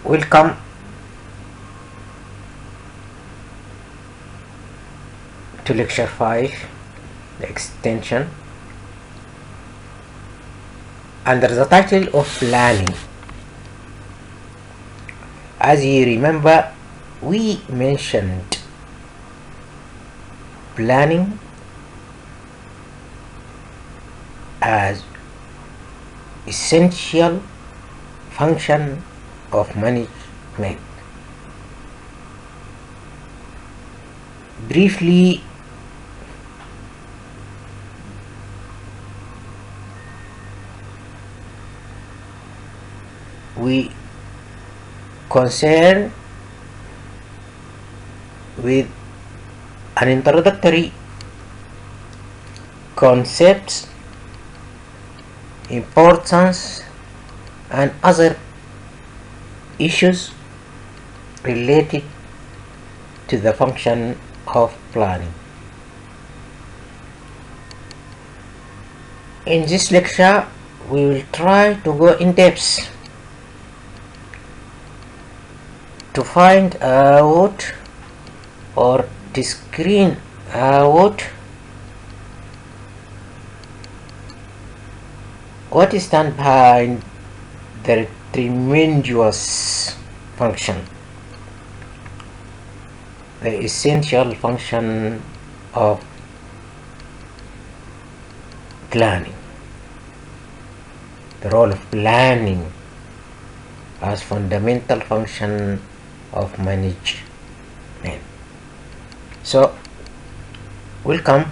Welcome to lecture 5, the extension, under the title of planning. As you remember, we mentioned planning as essential function of management. Briefly, we concern with an introductory concepts, importance, and other issues related to the function of planning. In this lecture, we will try to go in depth to find out or to screen out what is done behind the tremendous function, the essential function of planning, the role of planning as fundamental function of management. So, welcome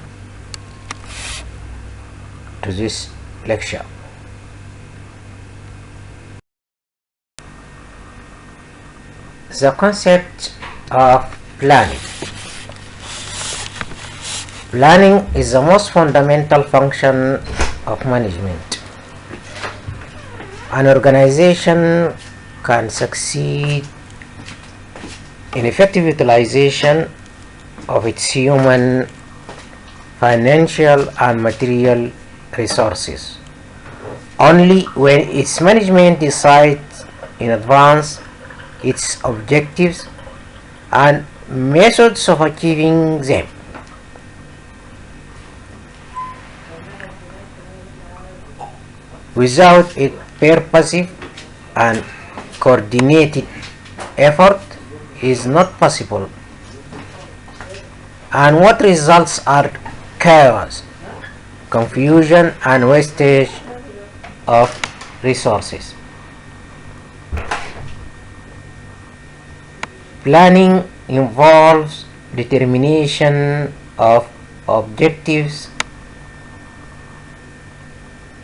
to this lecture. The concept of planning. Planning is the most fundamental function of management. An organization can succeed in effective utilization of its human, financial, and material resources only when its management decides in advance its objectives and methods of achieving them. Without a purposive and coordinated effort is not possible, and what results are chaos, confusion, and wastage of resources. Planning involves determination of objectives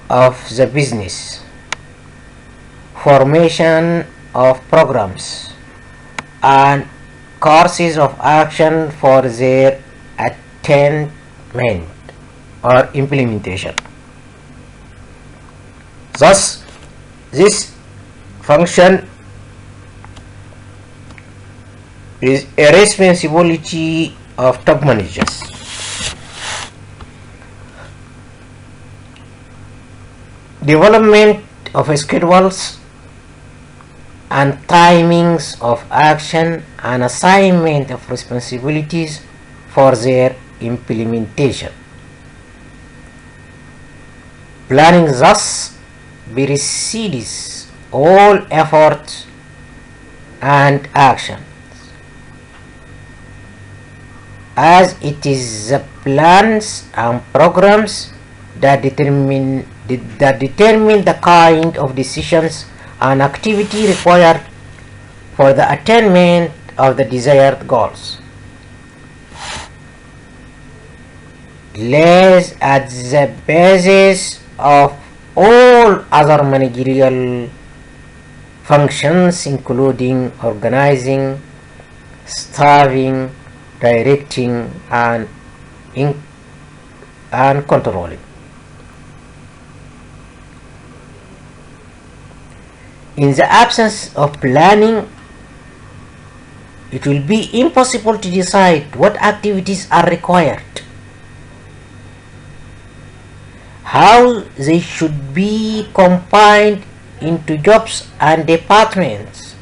of the business, formation of programs, and courses of action for their attainment or implementation. Thus, this function is a responsibility of top managers. Development of schedules and timings of action and assignment of responsibilities for their implementation. Planning thus precedes all efforts and actions, as it is the plans and programs that determine the kind of decisions and activity required for the attainment of the desired goals. Lays at the basis of all other managerial functions, including organizing, staffing, directing, and controlling. In the absence of planning, it will be impossible to decide what activities are required, how they should be combined into jobs and departments,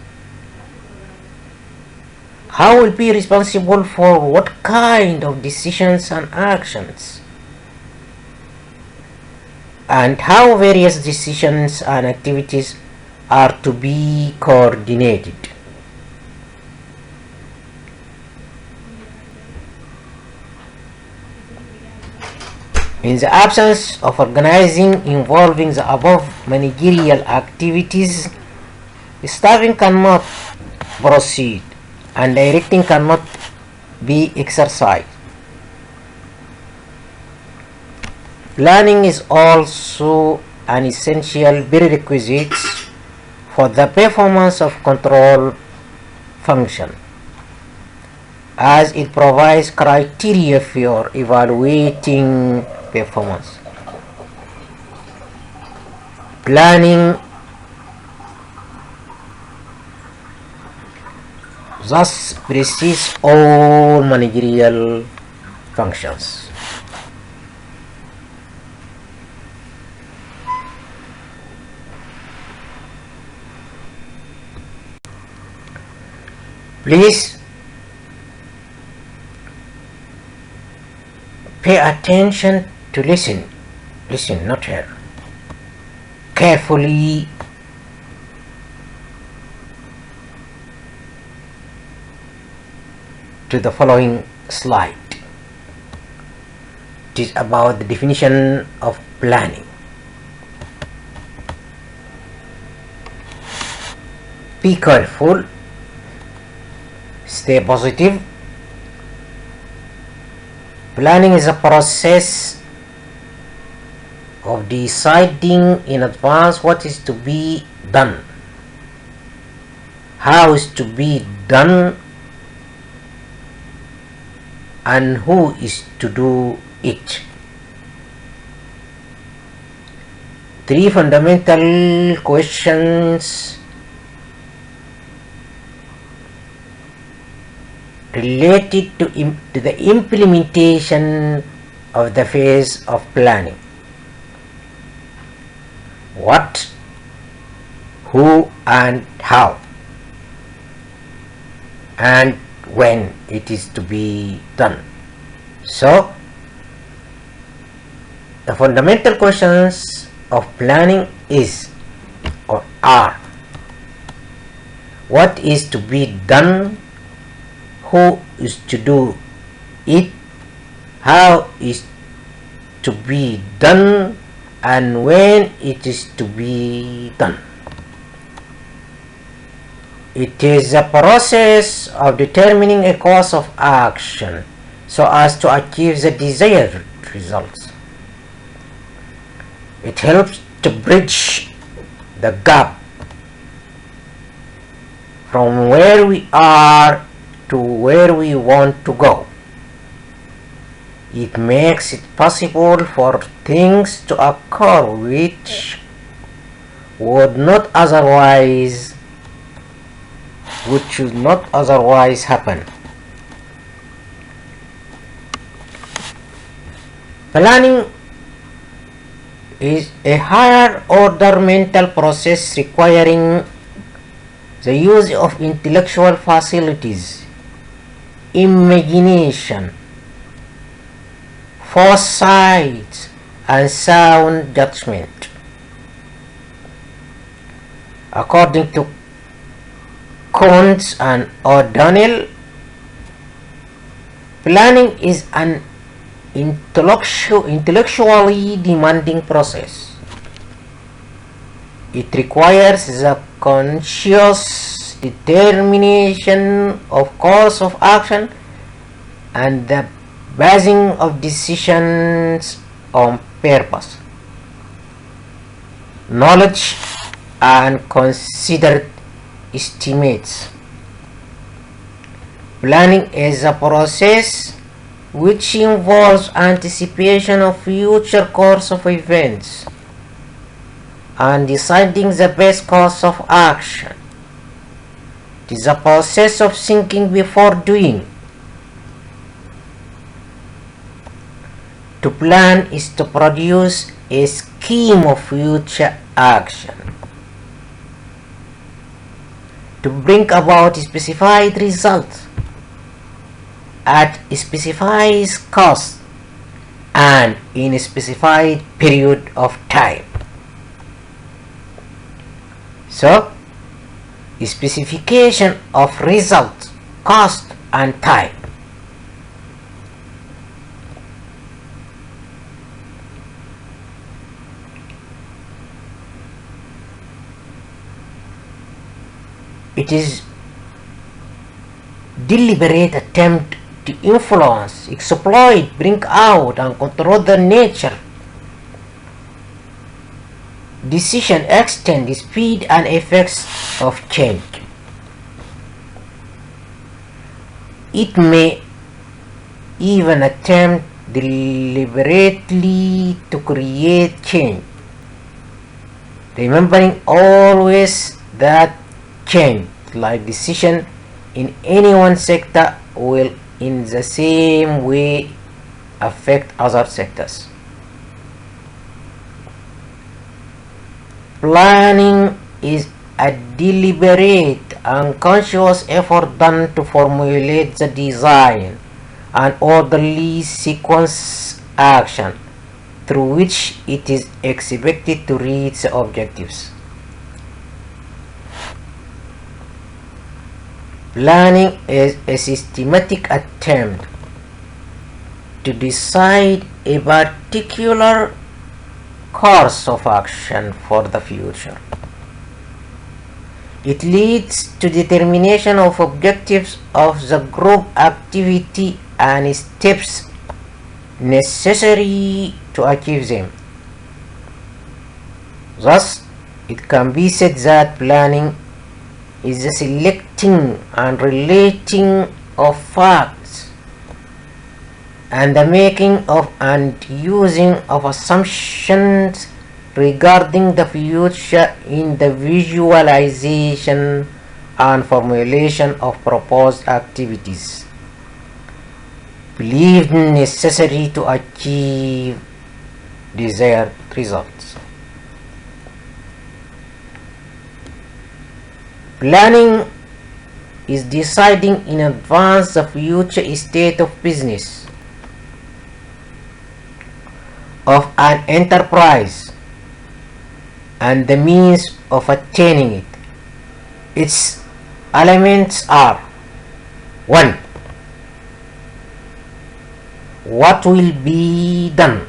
How will be responsible for what kind of decisions and actions, and how various decisions and activities are to be coordinated. In the absence of organizing involving the above managerial activities, staffing cannot proceed and directing cannot be exercised. Planning is also an essential prerequisite for the performance of control function, as it provides criteria for evaluating performance. Planning thus precedes all managerial functions. Please pay attention to listen, not hear, carefully to the following slide. It is about the definition of planning. Be careful, stay positive. Planning is a process of deciding in advance what is to be done, how is to be done, and who is to do it. Three fundamental questions related to the implementation of the phase of planning: what, who, and how, and when it is to be done. So, the fundamental questions of planning is or are: what is to be done, who is to do it, how is to be done, and when it is to be done. It is a process of determining a course of action so as to achieve the desired results. It helps to bridge the gap from where we are to where we want to go. It makes it possible for things to occur which would not otherwise happen. Planning is a higher order mental process requiring the use of intellectual facilities, imagination, foresight, and sound judgment. According to Kuntz and O'Donnell, planning is an intellectually demanding process. It requires the conscious determination of course of action and the basing of decisions on purpose, knowledge, and considered estimates. Planning is a process which involves anticipation of future course of events and deciding the best course of action. It is a process of thinking before doing. To plan is to produce a scheme of future action, to bring about a specified result. at a specified cost and in a specified period of time. So, specification of result, cost and time. It is deliberate attempt to influence, exploit, bring out and control the nature, decision, extent, speed and effects of change. It may even attempt deliberately to create change, remembering always that change, like decision in any one sector, will in the same way affect other sectors. Planning is a deliberate and conscious effort done to formulate the design and orderly sequence action through which it is expected to reach the objectives. Planning is a systematic attempt to decide a particular course of action for the future. It leads to determination of objectives of the group activity and steps necessary to achieve them. Thus, it can be said that planning is the selecting and relating of facts and the making of and using of assumptions regarding the future in the visualization and formulation of proposed activities believed necessary to achieve desired results. Planning is deciding in advance the future state of business of an enterprise and the means of attaining it. Its elements are: 1. What will be done?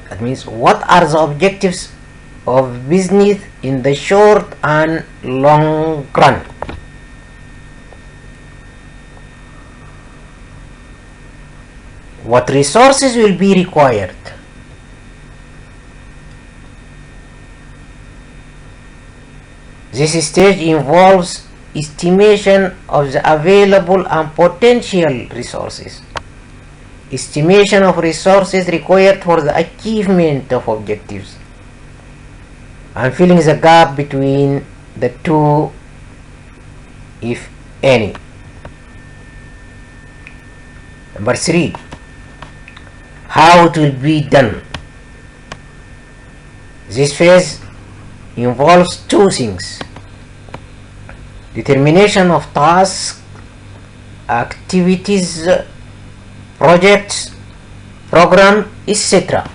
That means, what are the objectives of business in the short and long run? What resources will be required? This stage involves estimation of the available and potential resources, estimation of resources required for the achievement of objectives, and filling the gap between the two, if any. Number 3. How it will be done. This phase involves two things: determination of tasks, activities, projects, program, etc.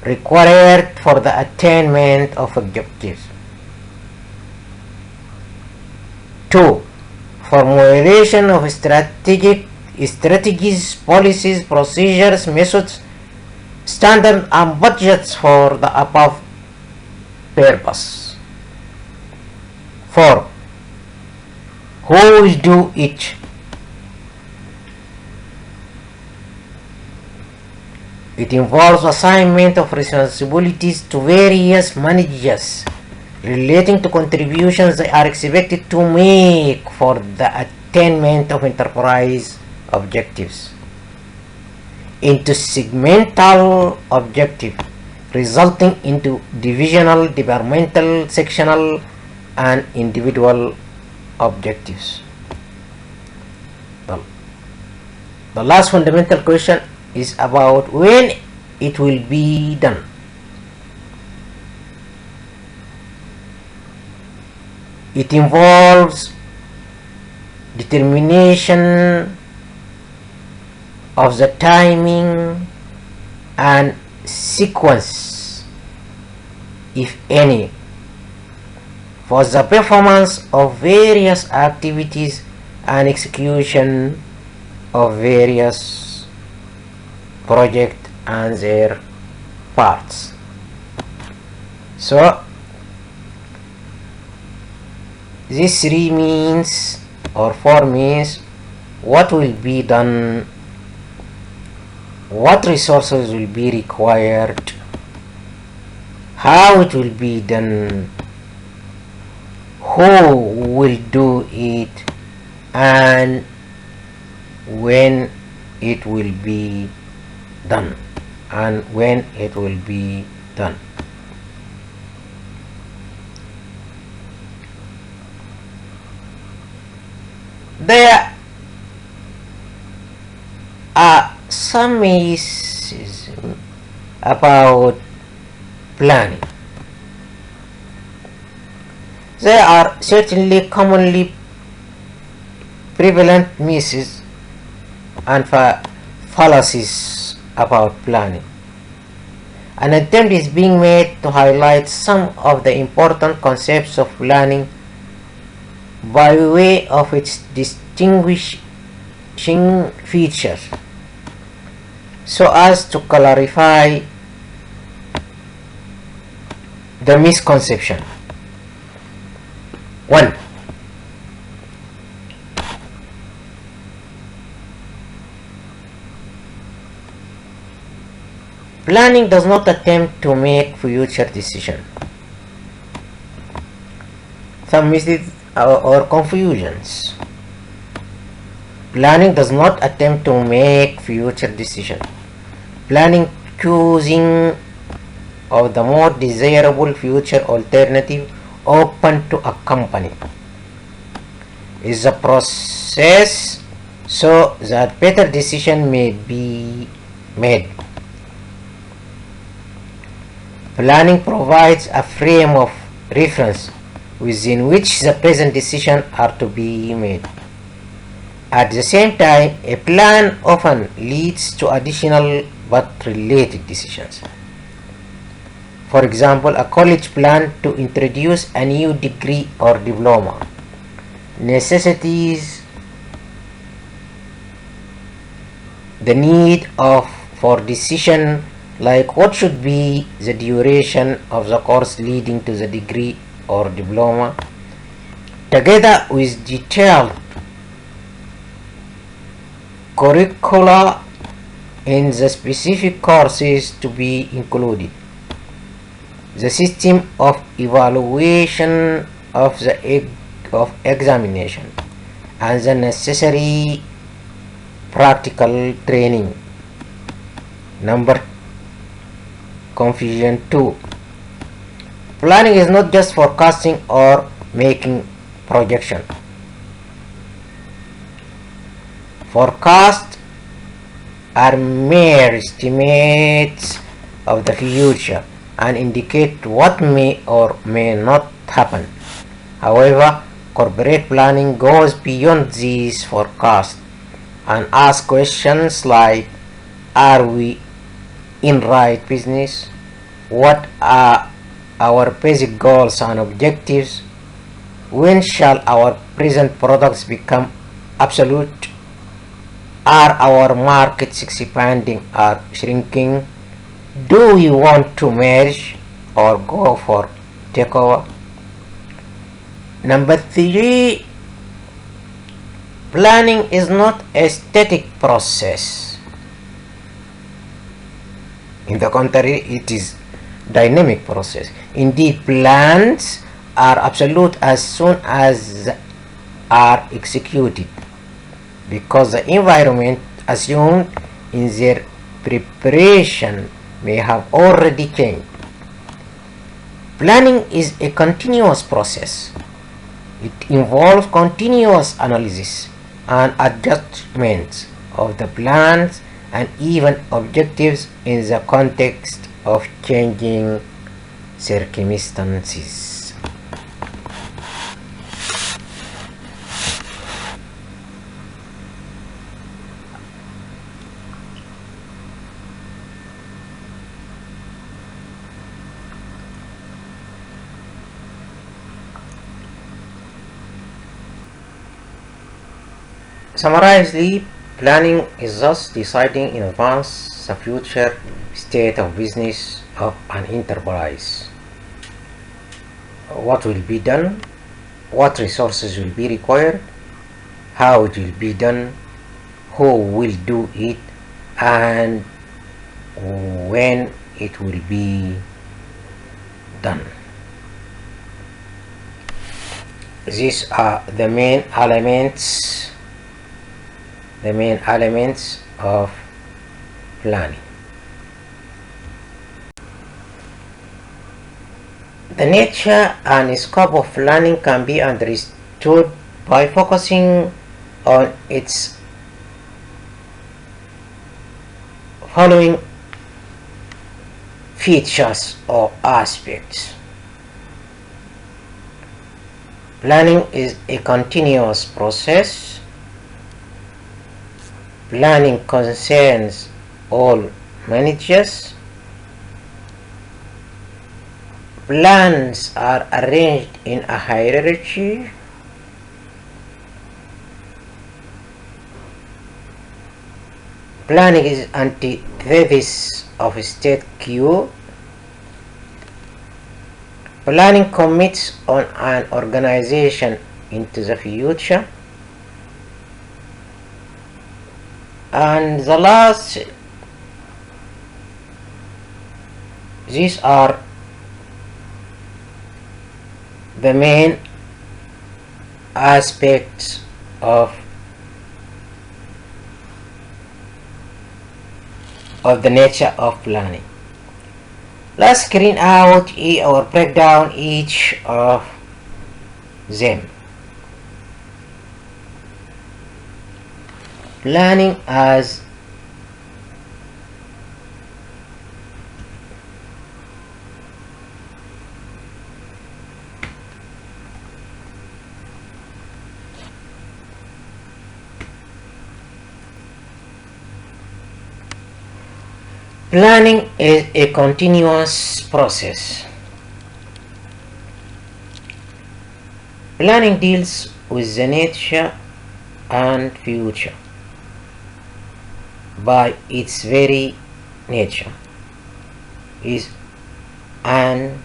required for the attainment of objectives. 2. Formulation of strategies, policies, procedures, methods, standards and budgets for the above purpose. 4. Who will do it? It involves assignment of responsibilities to various managers relating to contributions they are expected to make for the attainment of enterprise objectives into segmental objectives, resulting into divisional, departmental, sectional and individual objectives. The last fundamental question is about when it will be done. It involves determination of the timing and sequence, if any, for the performance of various activities and execution of various projects and their parts. So this 3 means or 4 means what will be done, what resources will be required, how it will be done, who will do it, and when it will be done, There are some myths about planning. There are certainly commonly prevalent myths and fallacies about planning. An attempt is being made to highlight some of the important concepts of planning by way of its distinguishing features, so as to clarify the misconception. 1. Planning does not attempt to make future decisions. Some myths or confusions. Planning does not attempt to make future decisions. Planning choosing of the more desirable future alternative open to a company is a process so that better decision may be made. Planning provides a frame of reference within which the present decisions are to be made. At the same time, a plan often leads to additional but related decisions. For example, a college plan to introduce a new degree or diploma necessitates the need for decision like what should be the duration of the course leading to the degree or diploma, together with detailed curricula in the specific courses to be included, the system of evaluation of the examination, and the necessary practical training. Confusion 2. Planning is not just forecasting or making projection. Forecasts are mere estimates of the future and indicate what may or may not happen. However, corporate planning goes beyond these forecasts and asks questions like, are we in right business? What are our basic goals and objectives? When shall our present products become obsolete? Are our markets expanding or shrinking? Do we want to merge or go for takeover? 3. Planning is not a static process. In the contrary, it is dynamic process. Indeed, plans are absolute as soon as they are executed, because the environment assumed in their preparation may have already changed. Planning is a continuous process. It involves continuous analysis and adjustments of the plans and even objectives in the context of changing circumstances. Summarizely, planning is thus deciding in advance the future state of business of an enterprise. What will be done, what resources will be required, how it will be done, who will do it, and when it will be done. These are the main elements of planning. The nature and scope of planning can be understood by focusing on its following features or aspects. Planning is a continuous process. Planning concerns all managers. Plans are arranged in a hierarchy. Planning is antithesis of state quo. Planning commits on an organization into the future. And the last, these are the main aspects of the nature of planning. Let's screen out or break down each of them. Planning as planning is a continuous process. Planning deals with the nature and future by its very nature is uncertain.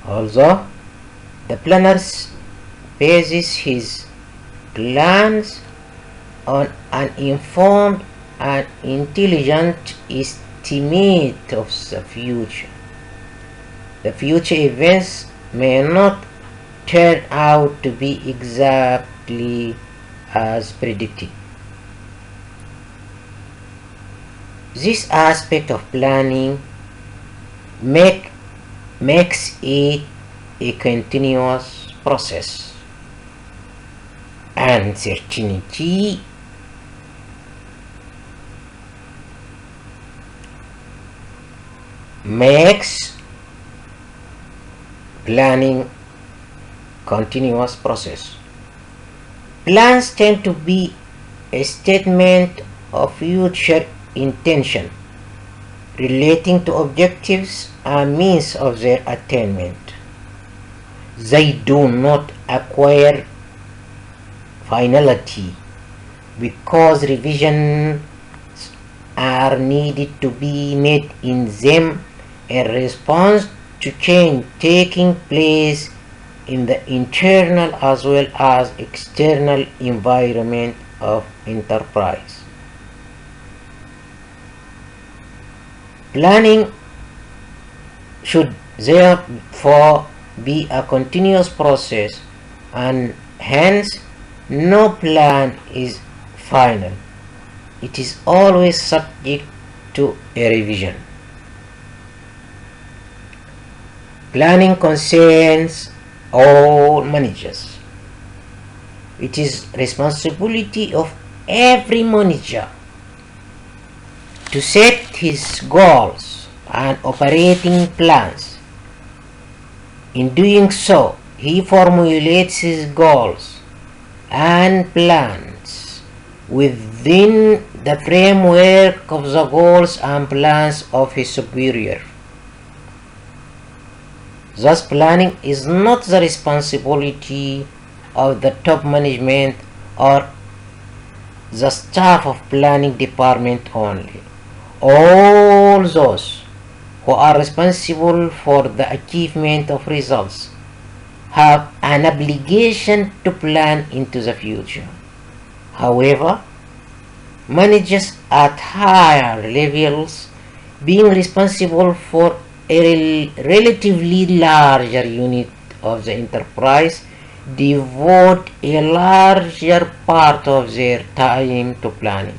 Although the planner bases his plans on an informed and intelligent estimate of the future. The future events may not turn out to be exactly as predicted. This aspect of planning makes it a continuous process. Uncertainty makes planning continuous process. Plans tend to be a statement of future intention relating to objectives and means of their attainment. They do not acquire finality because revisions are needed to be made in them in response to change taking place in the internal as well as external environment of enterprise. Planning should therefore be a continuous process, and hence no plan is final. It is always subject to a revision. Planning concerns all managers. It is responsibility of every manager to set his goals and operating plans. In doing so, he formulates his goals and plans within the framework of the goals and plans of his superior. Thus, planning is not the responsibility of the top management or the staff of planning department only. All those who are responsible for the achievement of results have an obligation to plan into the future. However, managers at higher levels, being responsible for a relatively larger unit of the enterprise, devote a larger part of their time to planning,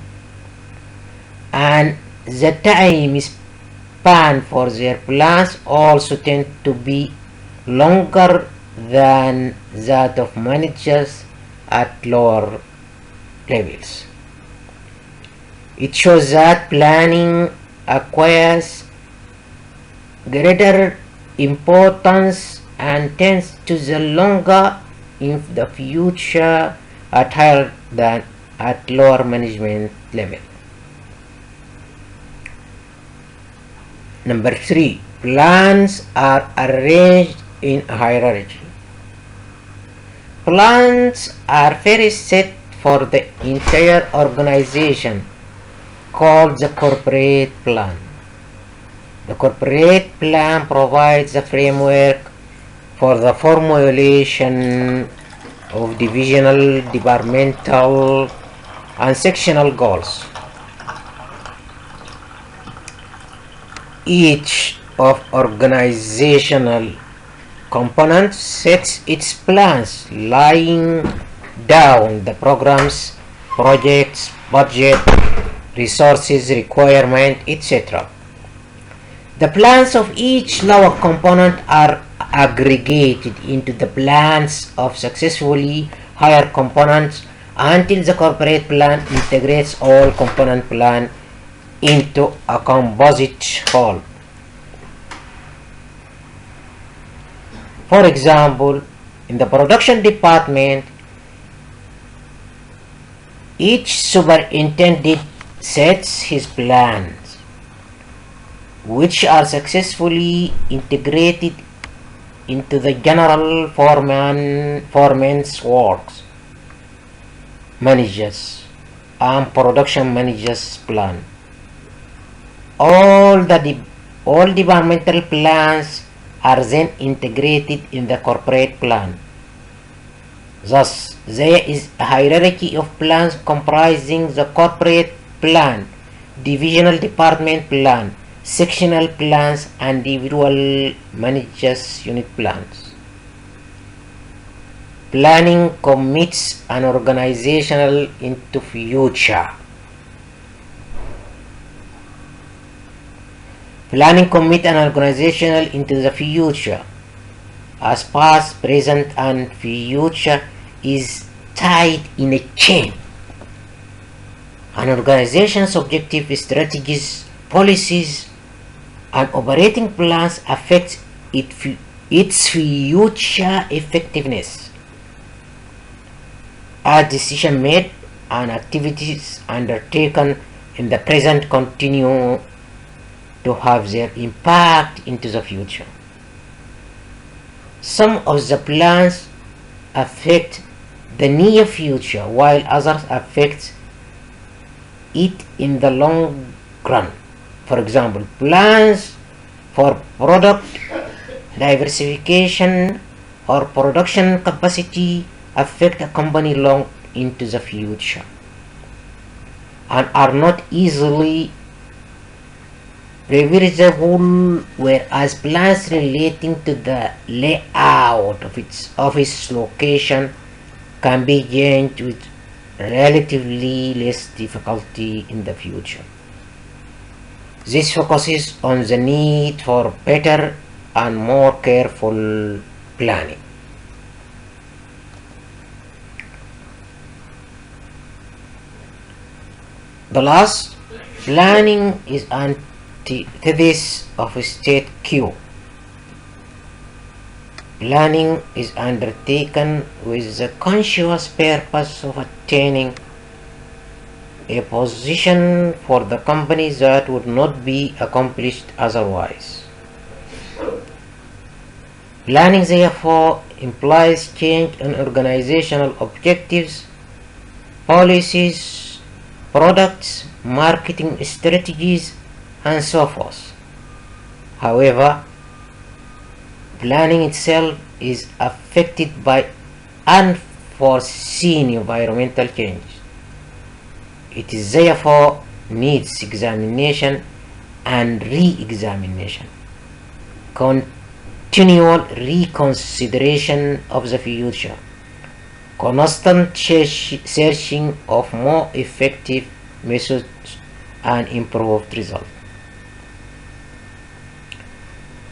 and the time span for their plans also tend to be longer than that of managers at lower levels. It shows that planning acquires greater importance and tends to the longer in the future at higher than at lower management level. Number 3. Plans are arranged in hierarchy. Plans are first set for the entire organization, called the corporate plan. The corporate plan provides a framework for the formulation of divisional, departmental, and sectional goals. Each of organizational components sets its plans, laying down the programs, projects, budget, resources, requirement, etc. The plans of each lower component are aggregated into the plans of successfully higher components until the corporate plan integrates all component plan into a composite whole. For example, in the production department, each superintendent sets his plans, which are successfully integrated into the general foreman's works, managers, and production managers' plan. All departmental plans are then integrated in the corporate plan. Thus, there is a hierarchy of plans comprising the corporate plan, divisional department plan, sectional plans, and individual managers' unit plans. Planning commits an organizational into future. Planning commits an organizational into the future, as past, present, and future is tied in a chain. An organization's objective, strategies, policies, and operating plans affect its future effectiveness. As decisions made and activities undertaken in the present continue to have their impact into the future. Some of the plans affect the near future, while others affect it in the long run. For example, plans for product diversification or production capacity affect a company long into the future and are not easily reversible, whereas plans relating to the layout of its office location can be changed with relatively less difficulty in the future. This focuses on the need for better and more careful planning. The last, planning is antithesis of state Q. Planning is undertaken with the conscious purpose of attaining a position for the company that would not be accomplished otherwise. Planning therefore implies change in organizational objectives, policies, products, marketing strategies, and so forth. However, planning itself is affected by unforeseen environmental change. It is therefore needs examination and re-examination, continual reconsideration of the future, constant searching of more effective methods and improved results.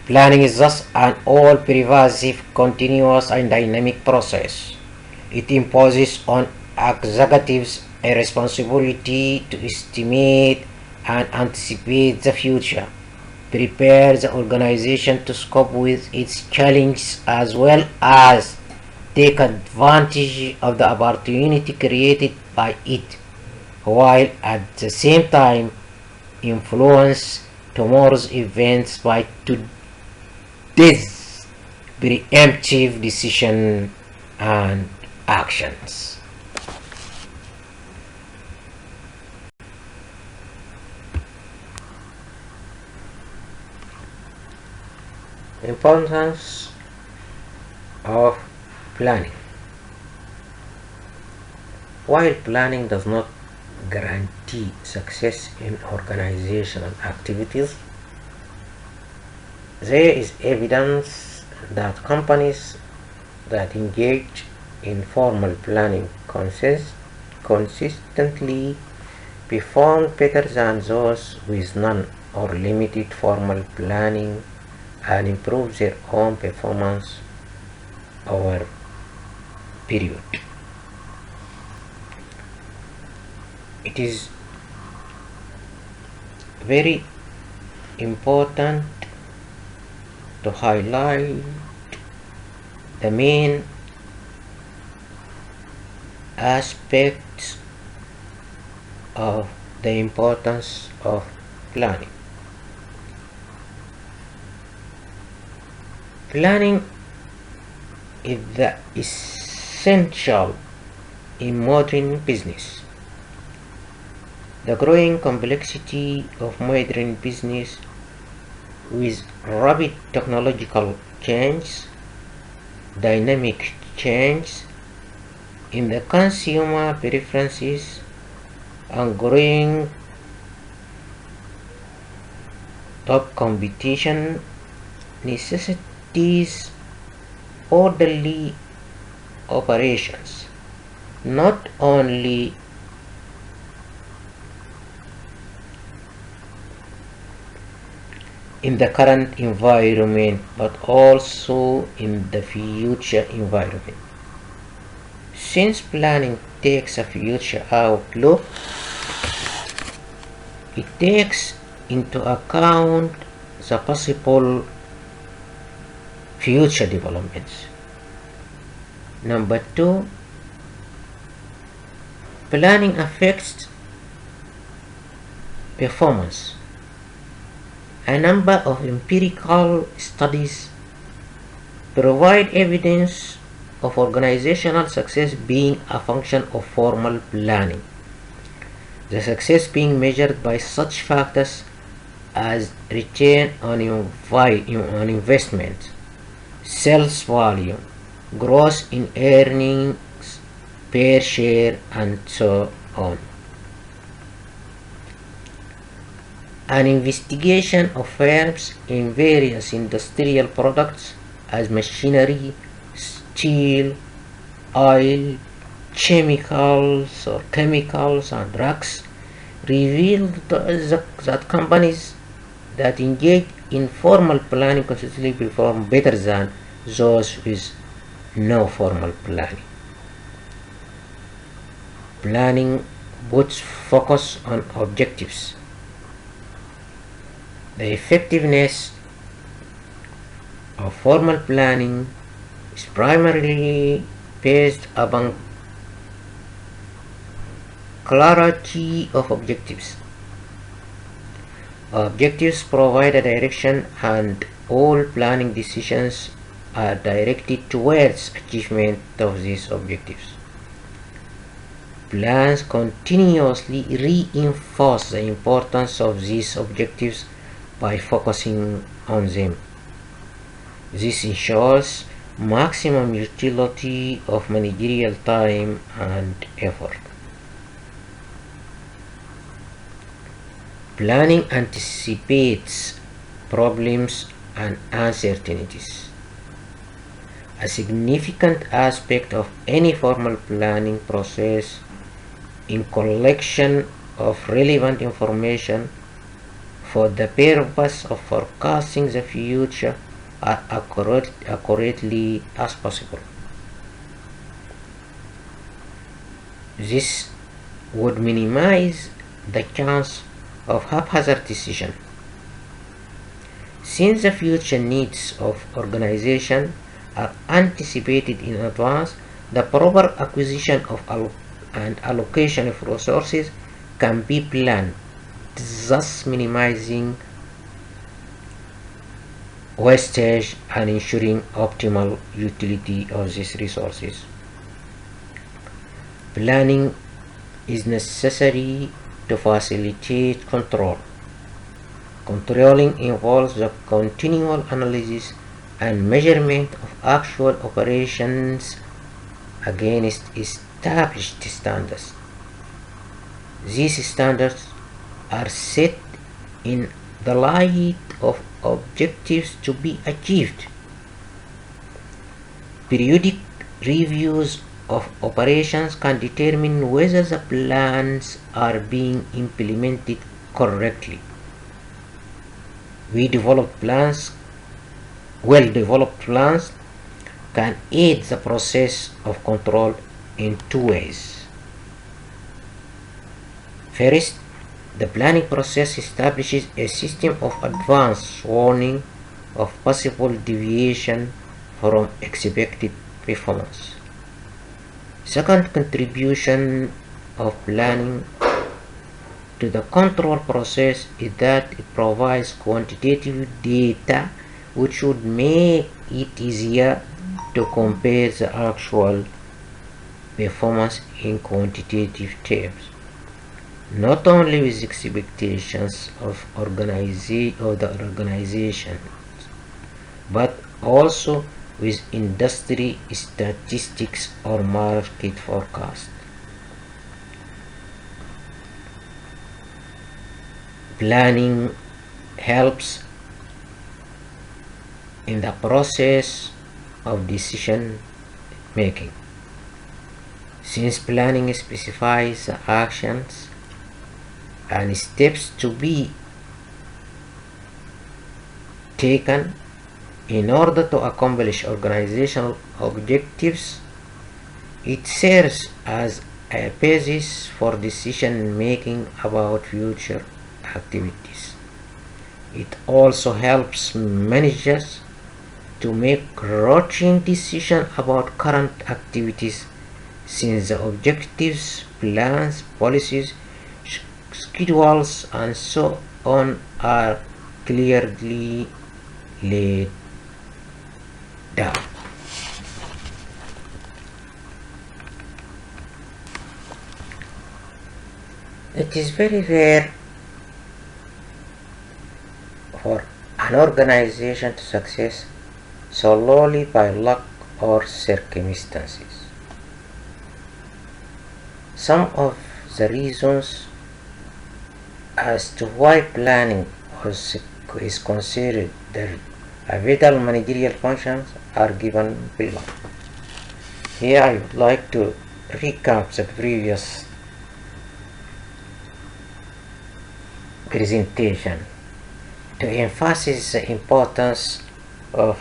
Planning is thus an all-pervasive, continuous and dynamic process. It imposes on executives a responsibility to estimate and anticipate the future, prepare the organization to cope with its challenges, as well as take advantage of the opportunity created by it, while at the same time influence tomorrow's events by today's preemptive decision and actions. Importance of planning. While planning does not guarantee success in organizational activities, there is evidence that companies that engage in formal planning consistently perform better than those with none or limited formal planning and improve their own performance over period. It is very important to highlight the main aspects of the importance of planning. Planning is the essential in modern business. The growing complexity of modern business with rapid technological change, dynamic change in the consumer preferences, and growing top competition necessitates orderly operations, not only in the current environment but also in the future environment. Since planning takes a future outlook, it takes into account the possible future developments. Number two, planning affects performance. A number of empirical studies provide evidence of organizational success being a function of formal planning. The success being measured by such factors as return on investment, sales volume, growth in earnings per share, and so on. An investigation of firms in various industrial products as machinery, steel, oil, chemicals and drugs revealed that companies that engage in formal planning consistently perform better than those with no formal planning. Planning puts focus on objectives. The effectiveness of formal planning is primarily based upon clarity of objectives. Objectives provide a direction, and all planning decisions are directed towards achievement of these objectives. Plans continuously reinforce the importance of these objectives by focusing on them. This ensures maximum utility of managerial time and effort. Planning anticipates problems and uncertainties. A significant aspect of any formal planning process in collection of relevant information for the purpose of forecasting the future as accurately as possible. This would minimize the chance of haphazard decision. Since the future needs of organization are anticipated in advance, the proper acquisition of and allocation of resources can be planned, thus minimizing wastage and ensuring optimal utility of these resources. Planning is necessary to facilitate control. Controlling involves the continual analysis and measurement of actual operations against established standards. These standards are set in the light of objectives to be achieved. Periodic reviews of operations can determine whether the plans are being implemented correctly. Well-developed plans can aid the process of control in two ways. First, the planning process establishes a system of advance warning of possible deviation from expected performance. Second contribution of planning to the control process is that it provides quantitative data which would make it easier to compare the actual performance in quantitative terms, not only with expectations of the organization, but also with industry statistics or market forecast. Planning helps in the process of decision making. Since planning specifies the actions and steps to be taken in order to accomplish organizational objectives, it serves as a basis for decision making about future activities. It also helps managers to make routine decisions about current activities, since the objectives, plans, policies, schedules, and so on are clearly laid down. It is very rare for an organization to succeed solely by luck or circumstances. Some of the reasons as to why planning is considered a vital managerial function are given below. Here I would like to recap the previous presentation to emphasize the importance of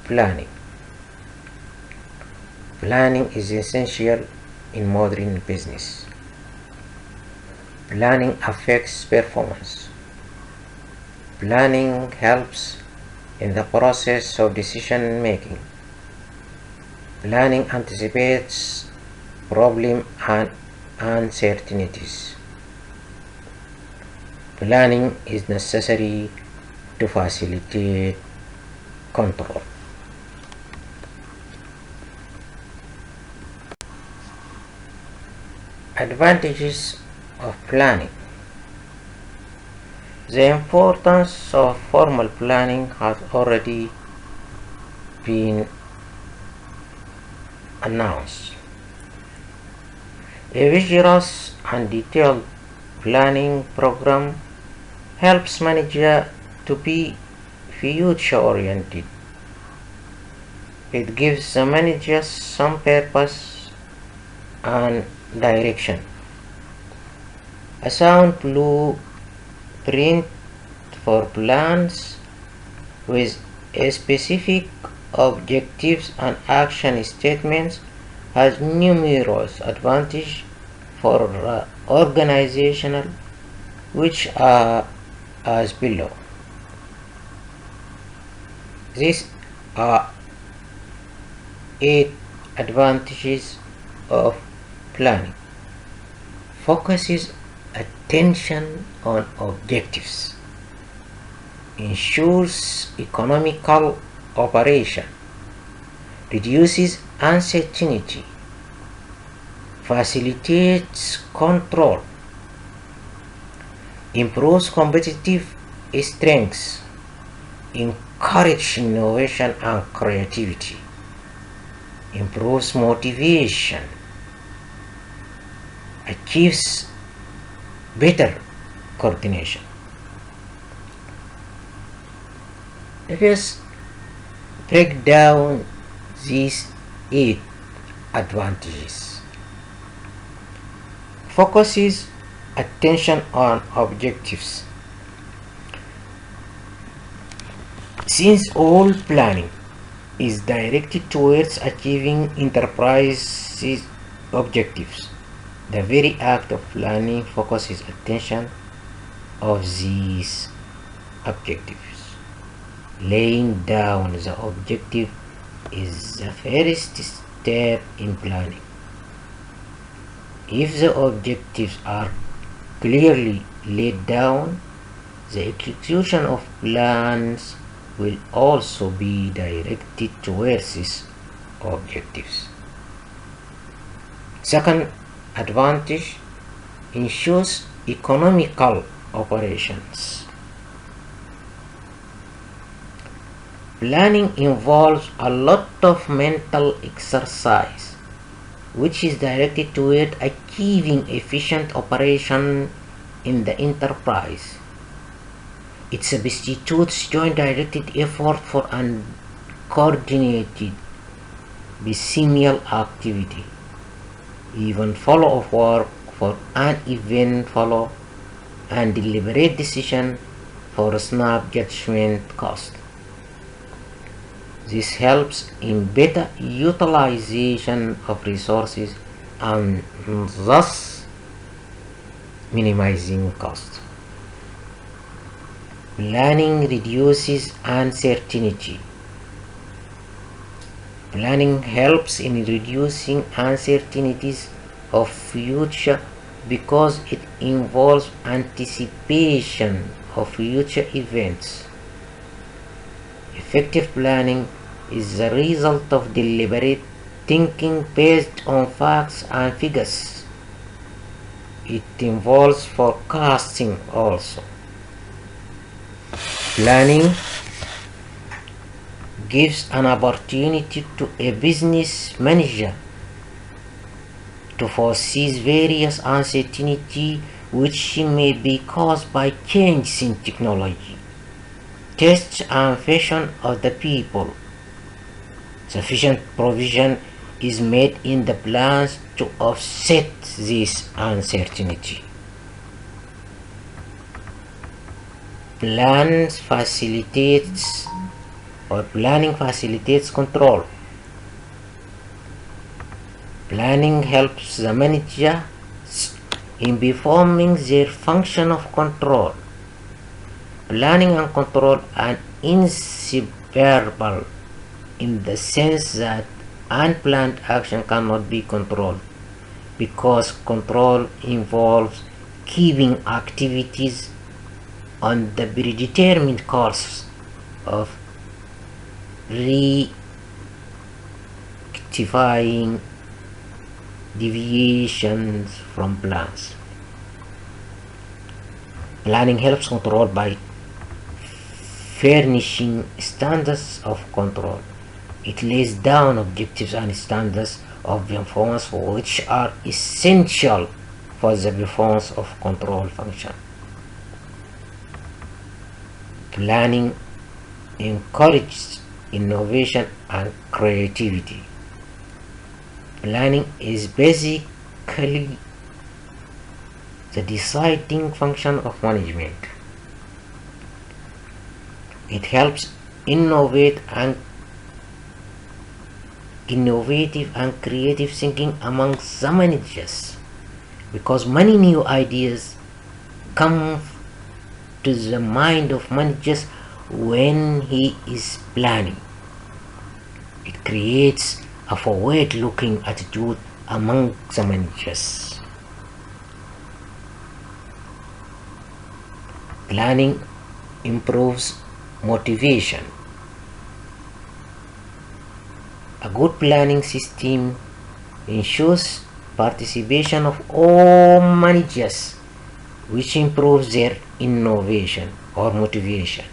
planning. Planning is essential in modern business. Planning affects performance. Planning helps in the process of decision making. Planning anticipates problems and uncertainties. Planning is necessary to facilitate control. Advantages of planning. The importance of formal planning has already been announced. A vigorous and detailed planning program helps manager to be future oriented. It gives the manager some purpose and direction. A sound blueprint for plans with specific objectives and action statements has numerous advantages for organizational, which are as below. These are 8 advantages of planning. Focuses attention on objectives. Ensures economical operation. Reduces uncertainty. Facilitates control. Improves competitive strengths. Encourages innovation and creativity. Improves motivation. Achieves better coordination. Let us break down these 8 advantages. Focuses attention on objectives. Since all planning is directed towards achieving enterprise's objectives, the very act of planning focuses attention of these objectives. Laying down the objective is the first step in planning. If the objectives are clearly laid down, the execution of plans will also be directed towards these objectives. Second advantage, ensures economical operations. Planning involves a lot of mental exercise, which is directed toward achieving efficient operation in the enterprise. It substitutes joint directed effort for uncoordinated piecemeal activity. Even follow-up work for uneven follow and deliberate decision for snap judgment cost. This helps in better utilization of resources and thus minimizing cost. Planning reduces uncertainty. Planning helps in reducing uncertainties of future because it involves anticipation of future events. Effective planning is the result of deliberate thinking based on facts and figures. It involves forecasting also. Planning gives an opportunity to a business manager to foresee various uncertainty which may be caused by changes in technology, tastes and fashion of the people. Sufficient provision is made in the plans to offset this uncertainty. Planning facilitates control. Planning helps the manager in performing their function of control. Planning and control are inseparable in the sense that unplanned action cannot be controlled, because control involves keeping activities on the predetermined course of rectifying deviations from plans. Planning helps control by furnishing standards of control. It lays down objectives and standards of performance which are essential for the performance of control function. Planning encourages innovation and creativity. Planning is basically the deciding function of management. It helps innovative and creative thinking among the managers because many new ideas come to the mind of managers when he is planning. It creates a forward-looking attitude among the managers. Planning improves motivation. A good planning system ensures participation of all managers, which improves their innovation or motivation.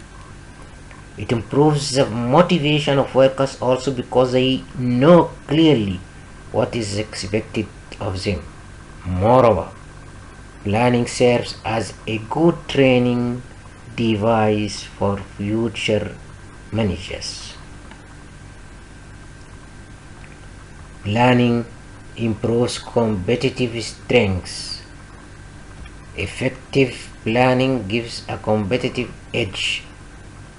It improves the motivation of workers also because they know clearly what is expected of them. Moreover, planning serves as a good training device for future managers. Planning improves competitive strengths. Effective planning gives a competitive edge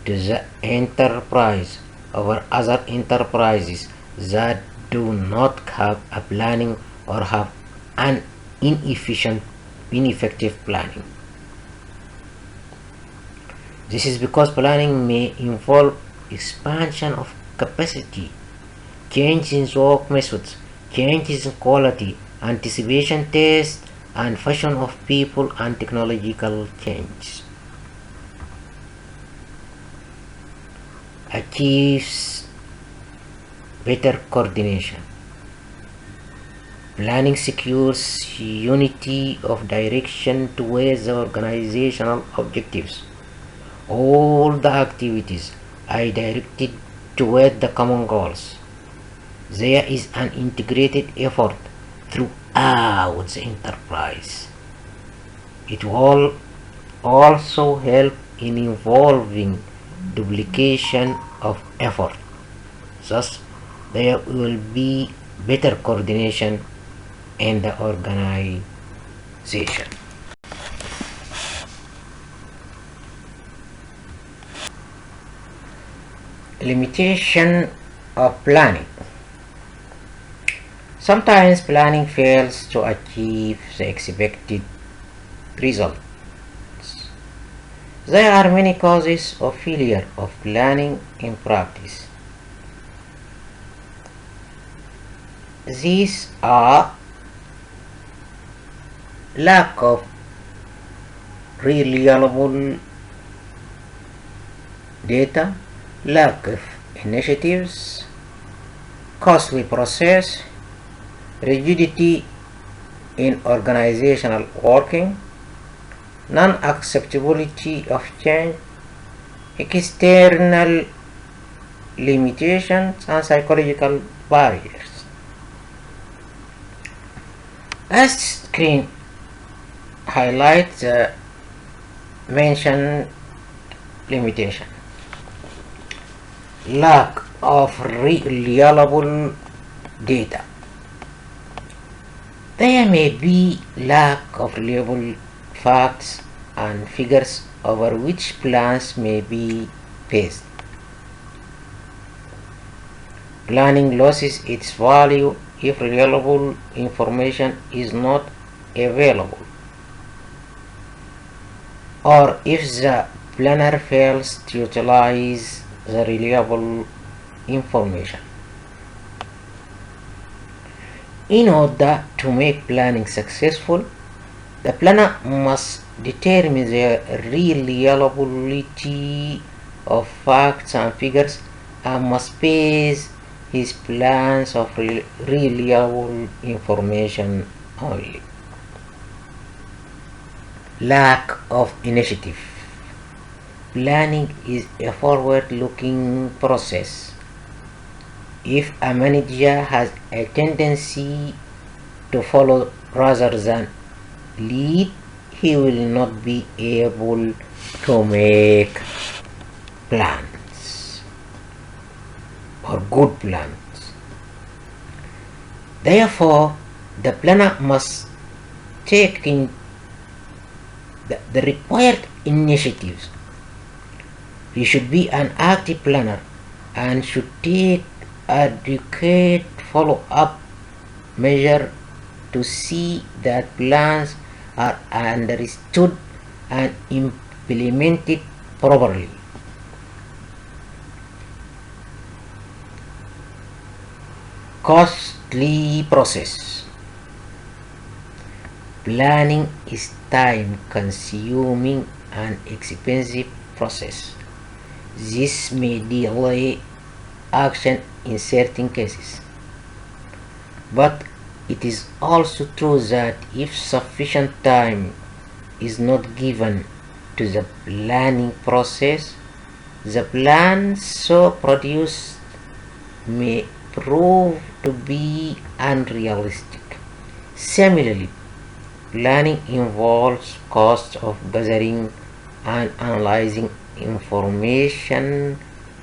to the enterprise over other enterprises that do not have a planning or have an ineffective planning. This is because planning may involve expansion of capacity, changes in work methods, changes in quality, anticipation tests, and fashion of people and technological change. Achieves better coordination. Planning secures unity of direction towards the organizational objectives. All the activities are directed toward the common goals. There is an integrated effort throughout the enterprise. It will also help in involving duplication of effort. Thus, there will be better coordination in the organization. Limitation of planning. Sometimes planning fails to achieve the expected results. There are many causes of failure of planning in practice. These are lack of reliable data, lack of initiatives, costly process, rigidity in organizational working, non-acceptability of change, external limitations, and psychological barriers. As screen highlights the mentioned limitation. Lack of reliable data. There may be lack of reliable facts and figures over which plans may be based. Planning loses its value if reliable information is not available, or if the planner fails to utilize the reliable information. In order to make planning successful, the planner must determine the reliability of facts and figures and must base his plans of reliable information only. Lack of initiative. Planning is a forward-looking process. If a manager has a tendency to follow rather than lead, he will not be able to make plans or good plans. Therefore, the planner must take in the required initiatives. He should be an active planner and should take adequate follow-up measure to see that plans are understood and implemented properly. Costly process. Planning is time-consuming and expensive process. This may delay action in certain cases. But it is also true that if sufficient time is not given to the planning process, the plan so produced may prove to be unrealistic. Similarly, planning involves cost of gathering and analyzing information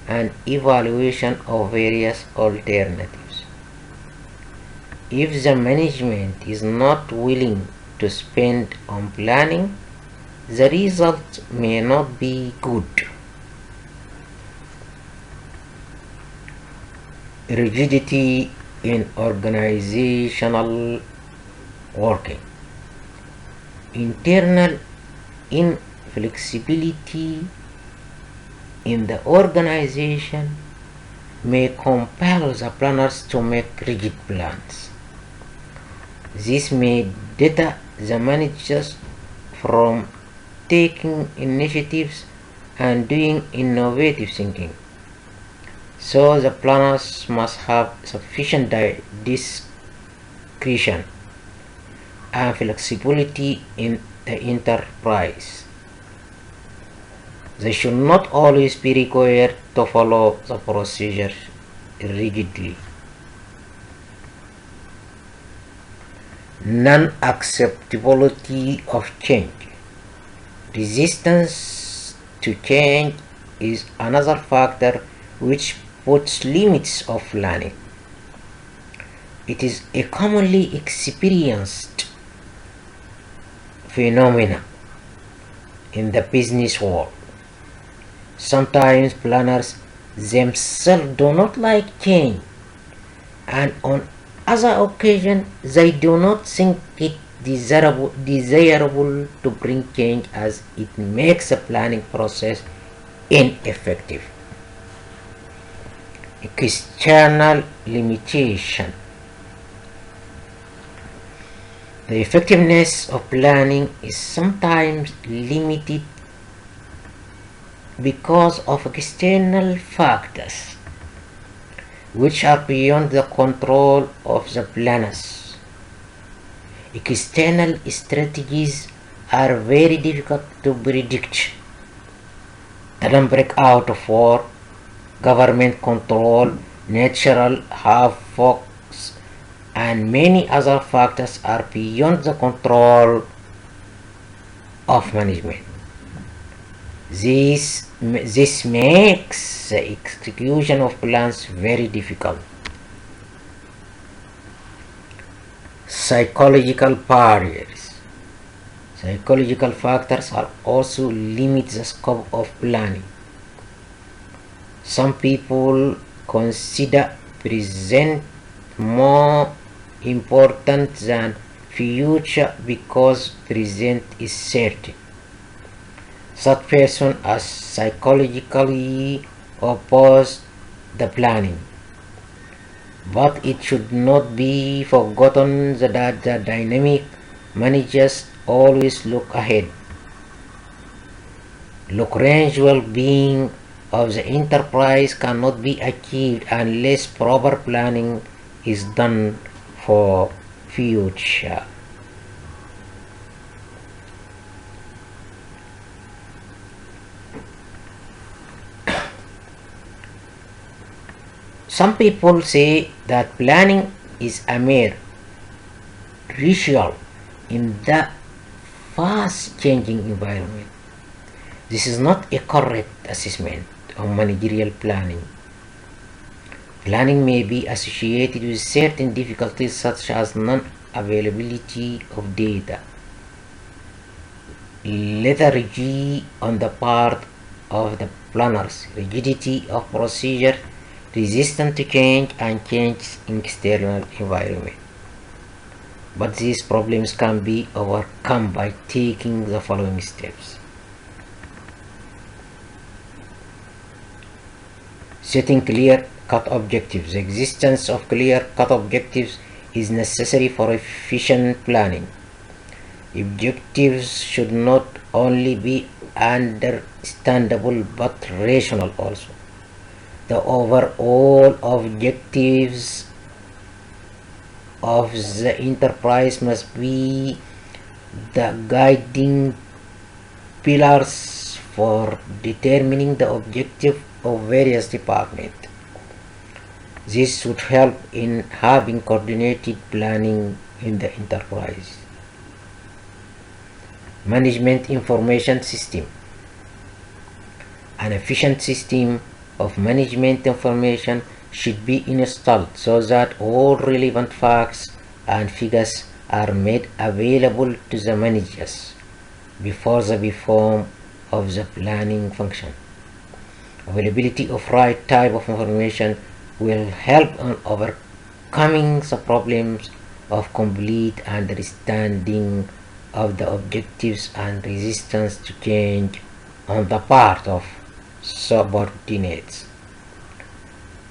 and evaluation of various alternatives. If the management is not willing to spend on planning, the result may not be good. Rigidity in organizational working. Internal inflexibility in the organization may compel the planners to make rigid plans. This may deter the managers from taking initiatives and doing innovative thinking. So the planners must have sufficient discretion and flexibility in the enterprise. They should not always be required to follow the procedure rigidly. Non-acceptability of change. Resistance to change is another factor which puts limits of planning. It is a commonly experienced phenomenon in the business world. Sometimes planners themselves do not like change, and on other occasions they do not think it desirable to bring change as it makes the planning process ineffective. External limitation. The effectiveness of planning is sometimes limited because of external factors which are beyond the control of the planners. External strategies are very difficult to predict. Sudden breakout of war, government control, natural havocs, and many other factors are beyond the control of management. This makes the execution of plans very difficult. Psychological barriers. Psychological factors are also limit the scope of planning. Some people consider present more important than future because present is certain. Such persons are psychologically opposed the planning. But it should not be forgotten that the dynamic managers always look ahead. Lagrange well-being of the enterprise cannot be achieved unless proper planning is done for future. Some people say that planning is a mere ritual in the fast changing environment. This is not a correct assessment of managerial planning. Planning may be associated with certain difficulties such as non-availability of data, lethargy on the part of the planners, rigidity of procedure, resistance to change, and change in external environment. But these problems can be overcome by taking the following steps. Setting clear-cut objectives. The existence of clear-cut objectives is necessary for efficient planning. Objectives should not only be understandable but rational also. The overall objectives of the enterprise must be the guiding pillars for determining the objective of various departments. This would help in having coordinated planning in the enterprise. Management information system. An efficient system of management information should be installed so that all relevant facts and figures are made available to the managers before the perform of the planning function. Availability of right type of information will help in overcoming the problems of complete understanding of the objectives and resistance to change on the part of subordinates.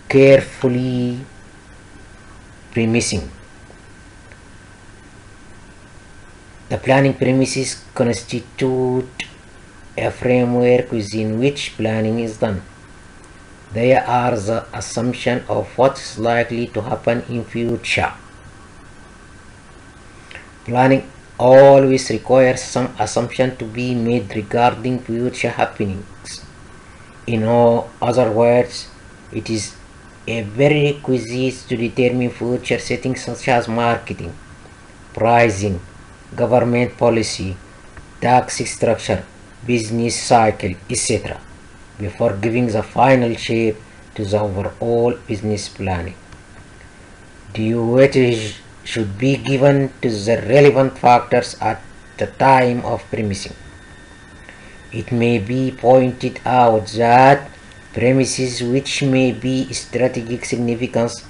Carefully premising. The planning premises constitute a framework within which planning is done. They are the assumption of what is likely to happen in future. Planning always requires some assumption to be made regarding future happenings. In other words, it is a very requisite to determine future settings such as marketing, pricing, government policy, tax structure, business cycle, etc. before giving the final shape to the overall business planning. Due weightage should be given to the relevant factors at the time of premising. It may be pointed out that premises which may be strategic significance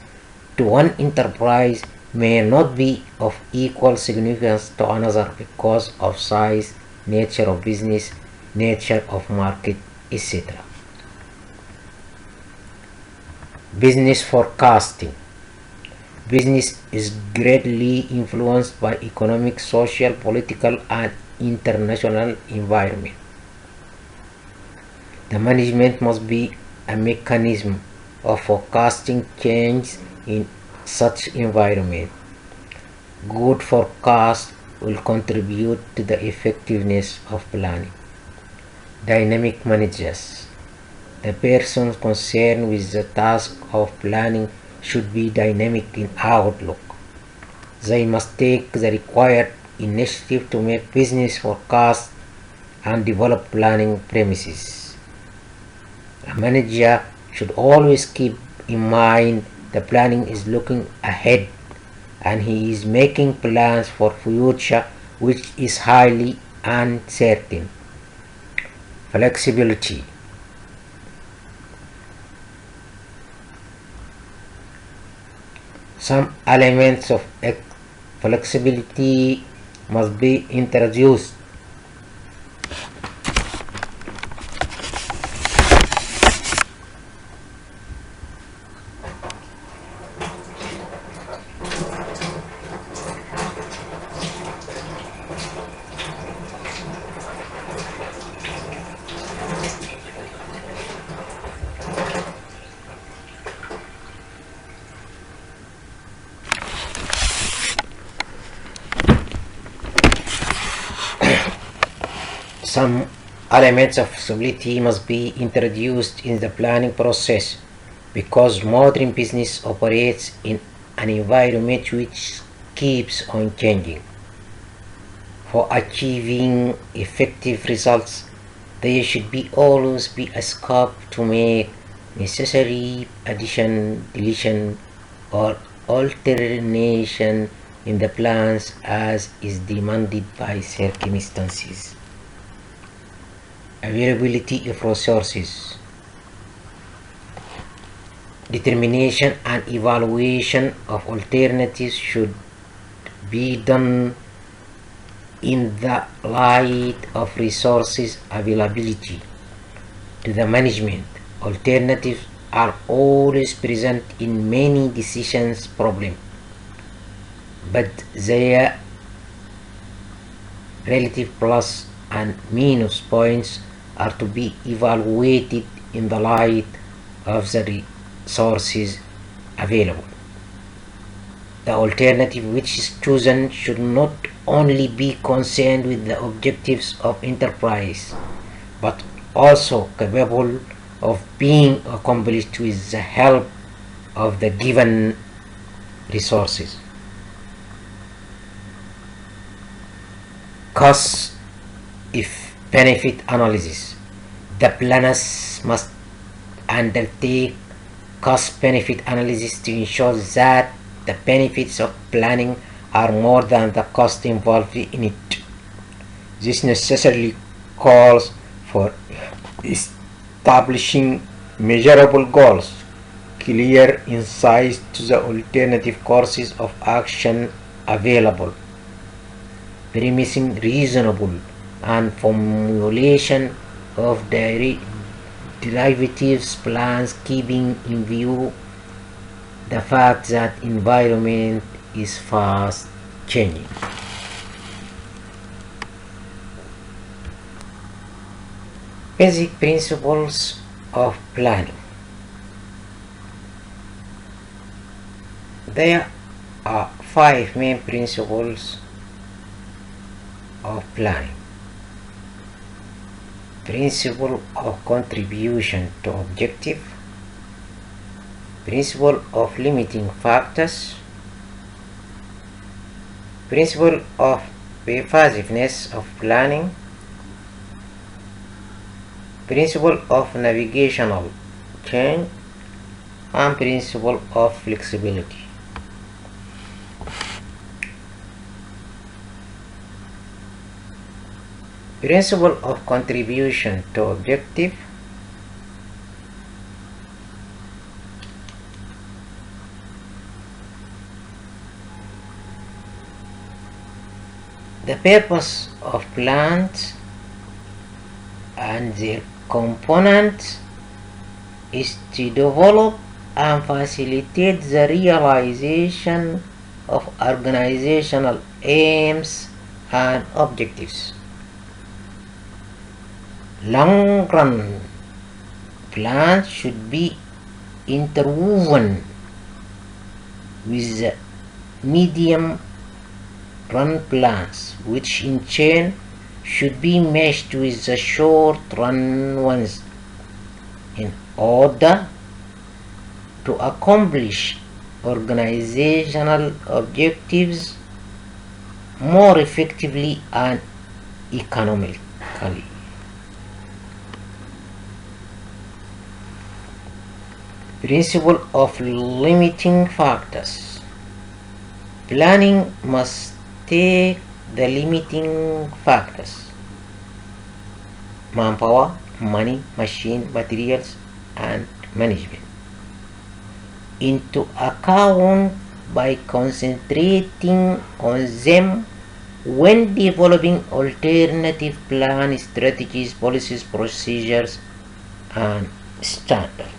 to one enterprise may not be of equal significance to another because of size, nature of business, nature of market, etc. Business forecasting. Business is greatly influenced by economic, social, political, and international environment. The management must be a mechanism of forecasting change in such environment. Good forecast will contribute to the effectiveness of planning. Dynamic managers. The person concerned with the task of planning should be dynamic in outlook. They must take the required initiative to make business forecasts and develop planning premises. A manager should always keep in mind the planning is looking ahead and he is making plans for future which is highly uncertain. Flexibility. Some elements of flexibility must be introduced. Some elements of flexibility must be introduced in the planning process because modern business operates in an environment which keeps on changing. For achieving effective results, there should always be a scope to make necessary addition, deletion, or alternation in the plans as is demanded by circumstances. Availability of resources, determination and evaluation of alternatives should be done in the light of resources availability to the management. Alternatives are always present in many decisions problems, but their relative plus and minus points are to be evaluated in the light of the resources available. The alternative which is chosen should not only be concerned with the objectives of enterprise, but also capable of being accomplished with the help of the given resources. Cost if benefit analysis. The planners must undertake cost benefit analysis to ensure that the benefits of planning are more than the cost involved in it. This necessarily calls for establishing measurable goals, clear insights to the alternative courses of action available, premising reasonable and formulation of derivatives plans, keeping in view the fact that environment is fast changing. Basic principles of planning. There are 5 main principles of planning. Principle of contribution to objective, principle of limiting factors, principle of pervasiveness of planning, principle of navigational change, and principle of flexibility. Principle of contribution to objective. The purpose of plans and their components is to develop and facilitate the realization of organizational aims and objectives. Long-run plans should be interwoven with the medium-run plans, which in turn should be meshed with the short-run ones in order to accomplish organizational objectives more effectively and economically. Principle of limiting factors. Planning must take the limiting factors: manpower, money, machine, materials, and management into account by concentrating on them when developing alternative plan strategies, policies, procedures, and standards.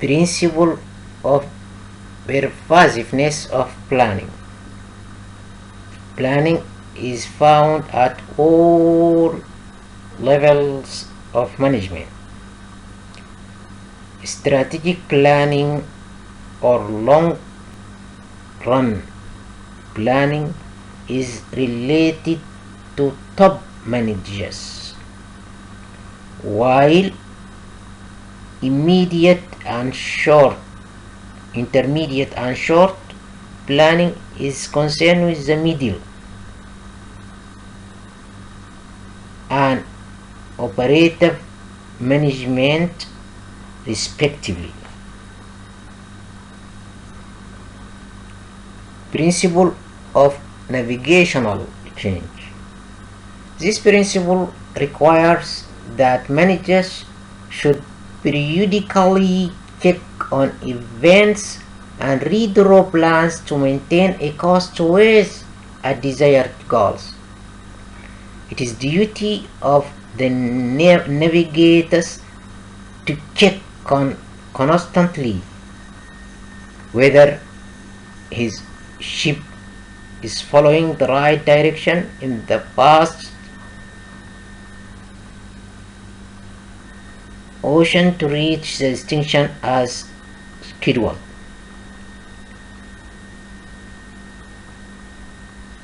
Principle of pervasiveness of planning. Planning is found at all levels of management. Strategic planning or long-run planning is related to top managers, while immediate and short, intermediate and short planning is concerned with the middle and operative management respectively. Principle of navigational change. This principle requires that managers should periodically check on events and redraw plans to maintain a course towards a desired goals. It is the duty of the navigators to check constantly whether his ship is following the right direction in the past ocean to reach the destination as scheduled.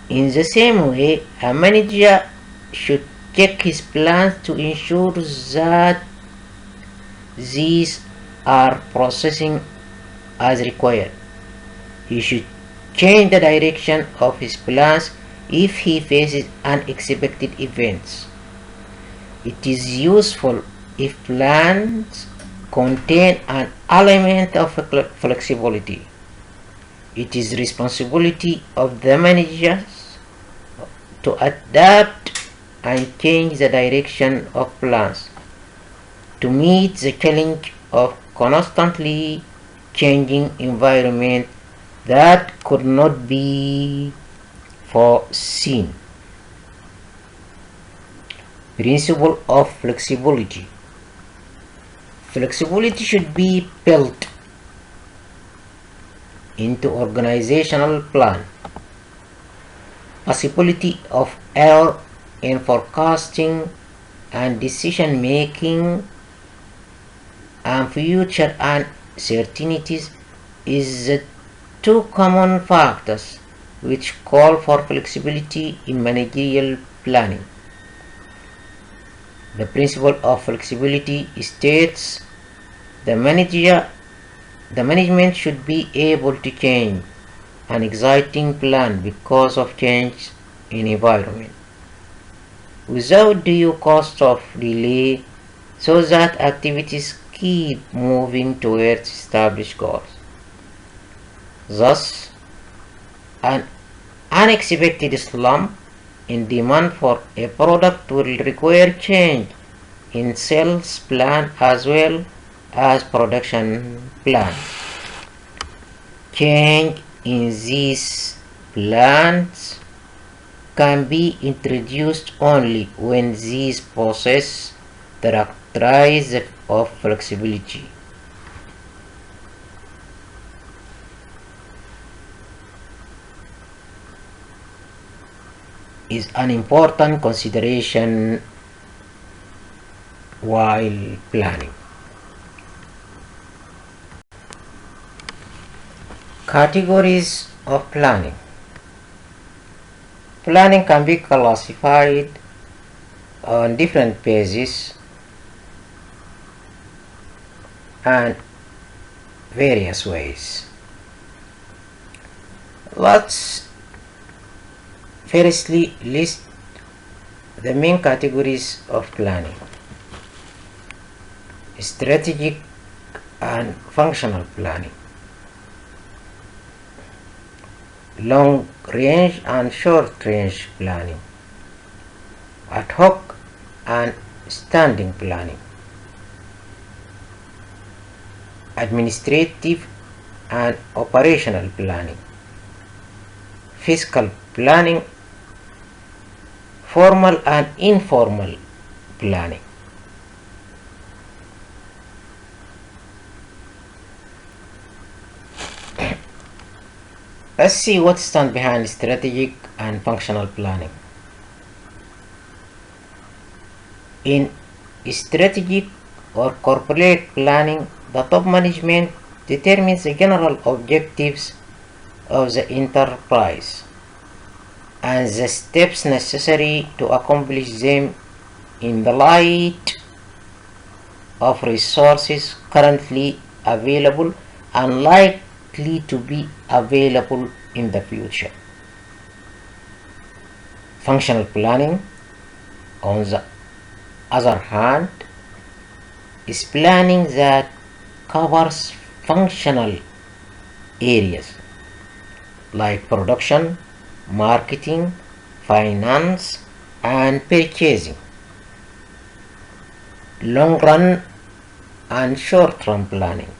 In the same way, a manager should check his plans to ensure that these are processing as required. He should change the direction of his plans if he faces unexpected events. It is useful if plans contain an element of flexibility. It is responsibility of the managers to adapt and change the direction of plans to meet the challenge of constantly changing environment that could not be foreseen. Principle of flexibility. Flexibility should be built into organizational plan. Possibility of error in forecasting and decision making and future uncertainties is the two common factors which call for flexibility in managerial planning. The principle of flexibility states the management should be able to change an existing plan because of change in environment without due cost of delay, so that activities keep moving towards established goals. Thus, an unexpected slump in demand for a product will require change in sales plan as well as production plan. Change in these plans can be introduced only when these possess the characteristics of flexibility. Is an important consideration while planning. Categories of planning. Planning can be classified on different bases and various ways. Let's firstly list the main categories of planning: strategic and functional planning, long range and short range planning, ad hoc and standing planning, administrative and operational planning, fiscal planning, formal and informal planning. Let's see what stands behind strategic and functional planning. In strategic or corporate planning, the top management determines the general objectives of the enterprise and the steps necessary to accomplish them in the light of resources currently available and likely to be available in the future. Functional planning, on the other hand, is planning that covers functional areas like production, marketing, finance, and purchasing. Long run and short run planning.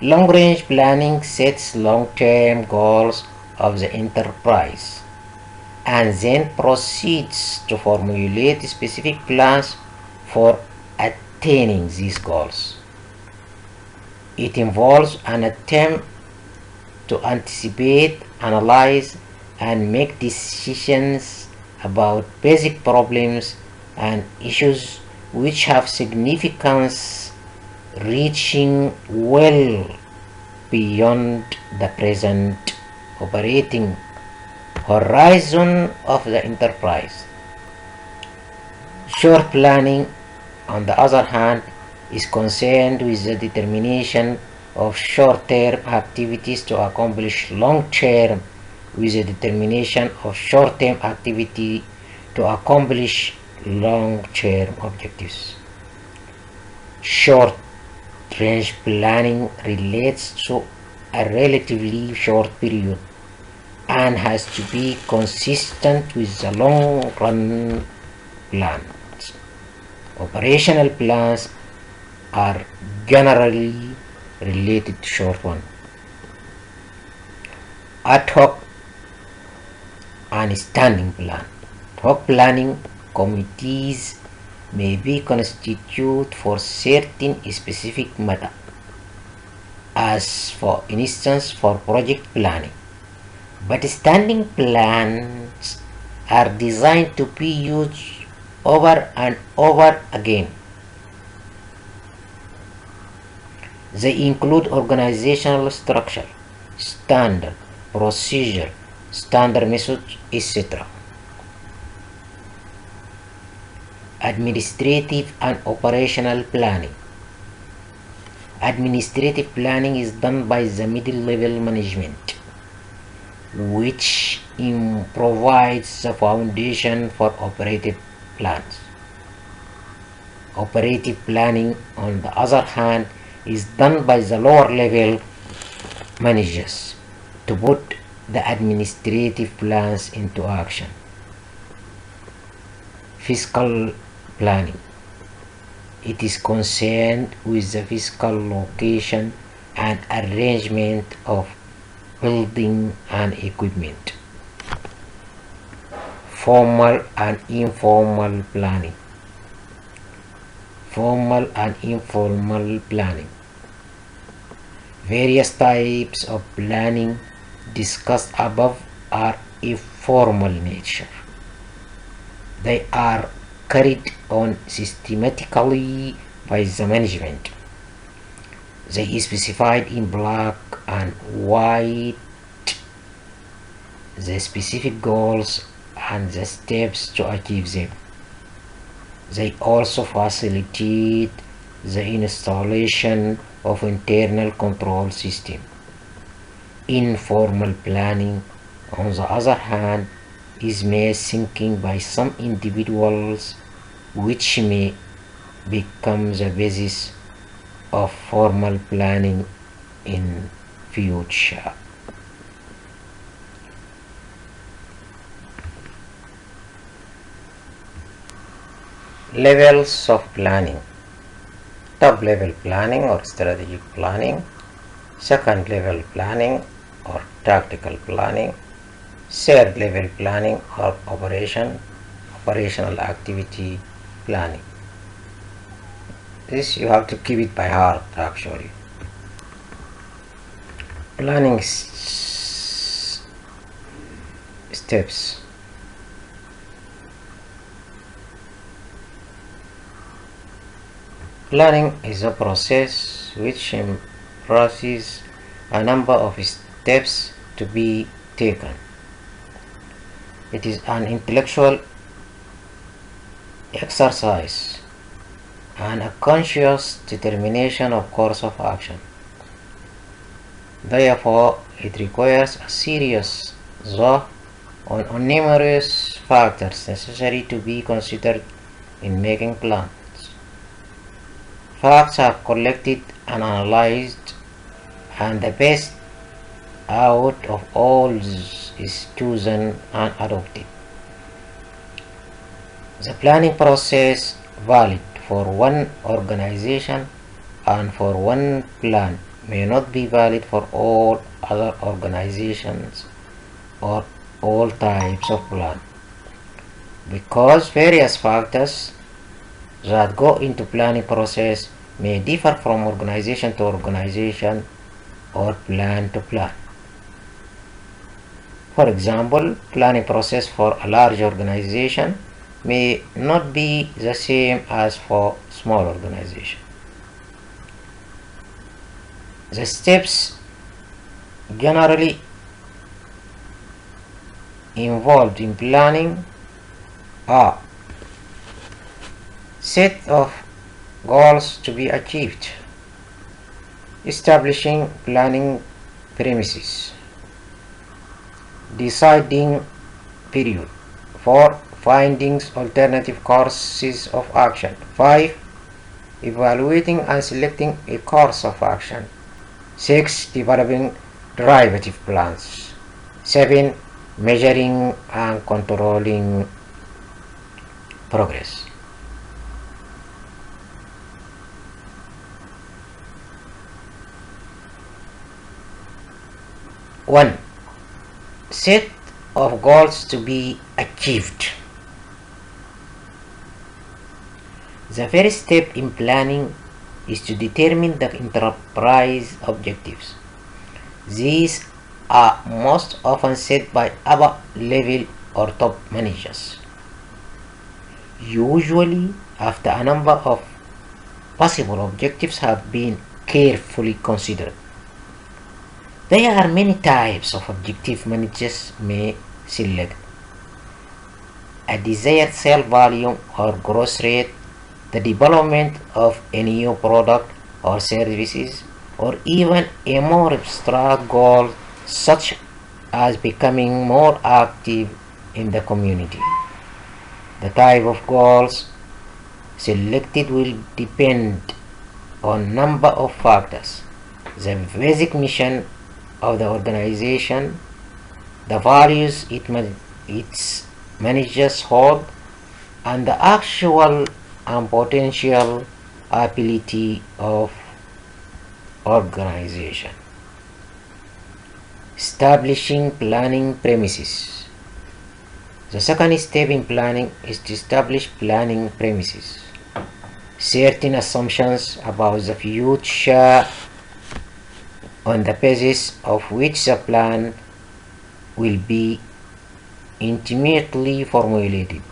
Long range planning sets long term goals of the enterprise and then proceeds to formulate specific plans for attaining these goals. It involves an attempt to anticipate, analyze, and make decisions about basic problems and issues which have significance reaching well beyond the present operating horizon of the enterprise. Short planning, on the other hand, is concerned with the determination of short-term activities to accomplish long-term with the determination of short-term activity to accomplish long-term objectives. Short-range planning relates to a relatively short period and has to be consistent with the long-run plans. Operational plans are generally related to short one. Ad hoc and standing plan. Ad hoc planning committees may be constituted for certain specific matter, as for instance for project planning. But standing plans are designed to be used over and over again. They include organizational structure, standard, procedure, standard methods, etc. Administrative and operational planning. Administrative planning is done by the middle level management, which provides the foundation for operative plans. Operative planning, on the other hand, is done by the lower level managers to put the administrative plans into action. Fiscal planning. It is concerned with the physical location and arrangement of building and equipment. Formal and informal planning. Formal and informal planning. Various types of planning discussed above are of formal nature. They are carried on systematically by the management. They specified in black and white the specific goals and the steps to achieve them. They also facilitate the installation of internal control system. Informal planning, on the other hand, is mere thinking by some individuals which may become the basis of formal planning in future. Levels of planning. Top level planning or strategic planning, second level planning or tactical planning, third level planning or operational activity planning. This you have to keep it by heart actually. Planning steps. Planning is a process which embraces a number of steps to be taken. It is an intellectual exercise and a conscious determination of course of action. Therefore, it requires a serious thought on numerous factors necessary to be considered in making plans. Facts are collected and analyzed, and the best out of all is chosen and adopted. The planning process valid for one organization and for one plan may not be valid for all other organizations or all types of plan, because various factors that go into planning process may differ from organization to organization or plan to plan. For example, planning process for a large organization may not be the same as for small organization. The steps generally involved in planning are: set of goals to be achieved, establishing planning premises, deciding period, 4. Findings alternative courses of action, 5. Evaluating and selecting a course of action, 6. Developing derivative plans, 7. Measuring and controlling progress. One. Set of goals to be achieved. The first step in planning is to determine the enterprise objectives. These are most often set by upper level or top managers, usually after a number of possible objectives have been carefully considered. There are many types of objective managers may select: a desired sale volume or growth rate, the development of a new product or services, or even a more abstract goal such as becoming more active in the community. The type of goals selected will depend on a number of factors: the basic mission of the organization, the values its managers hold, and the actual and potential ability of organization. Establishing planning premises. The second step in planning is to establish planning premises, certain assumptions about the future on the basis of which the plan will be intimately formulated.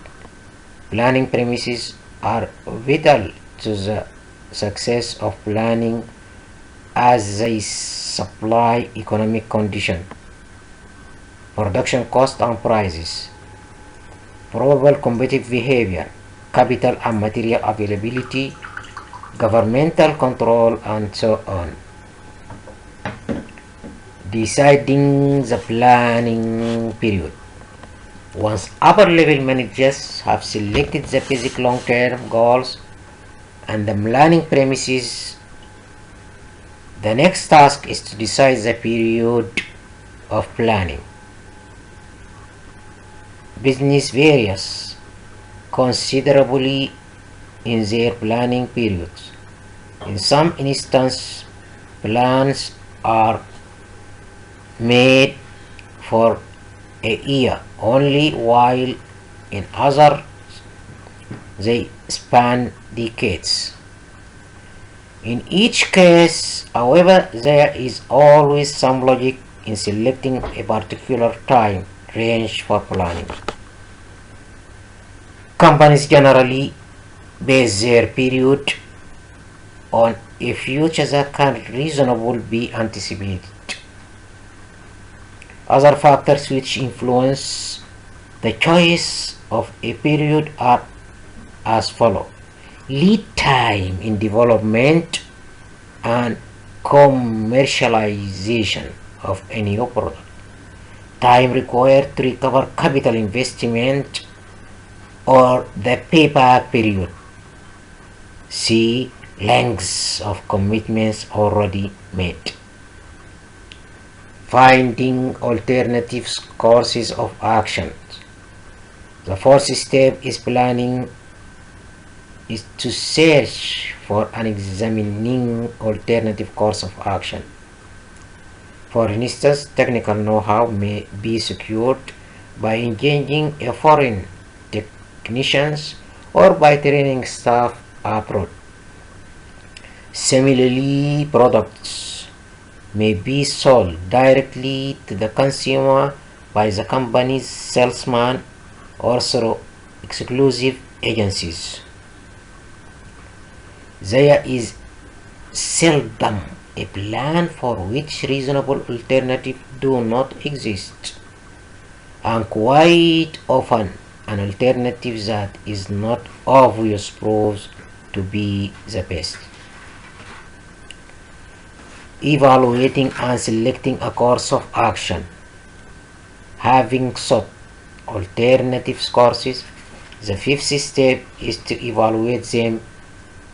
Planning premises are vital to the success of planning as they supply economic condition, production cost and prices, probable competitive behavior, capital and material availability, governmental control, and so on. Deciding the planning period. Once upper level managers have selected the basic long-term goals and the planning premises, the next task is to decide the period of planning. Business varies considerably in their planning periods. In some instances, plans are made for a year only, while in others they span decades. In each case, however, there is always some logic in selecting a particular time range for planning. Companies generally base their period on a future that can reasonably be anticipated. Other factors which influence the choice of a period are as follow: lead time in development and commercialization of any new product, time required to recover capital investment or the payback period. C. Lengths of commitments already made. Finding alternative courses of action. The fourth step is planning, is to search for and examining alternative course of action. For instance, technical know-how may be secured by engaging a foreign technicians or by training staff abroad. Similarly, products may be sold directly to the consumer by the company's salesman or through exclusive agencies. There is seldom a plan for which reasonable alternatives do not exist, and quite often an alternative that is not obvious proves to be the best. Evaluating and selecting a course of action. Having sought alternative courses, the fifth step is to evaluate them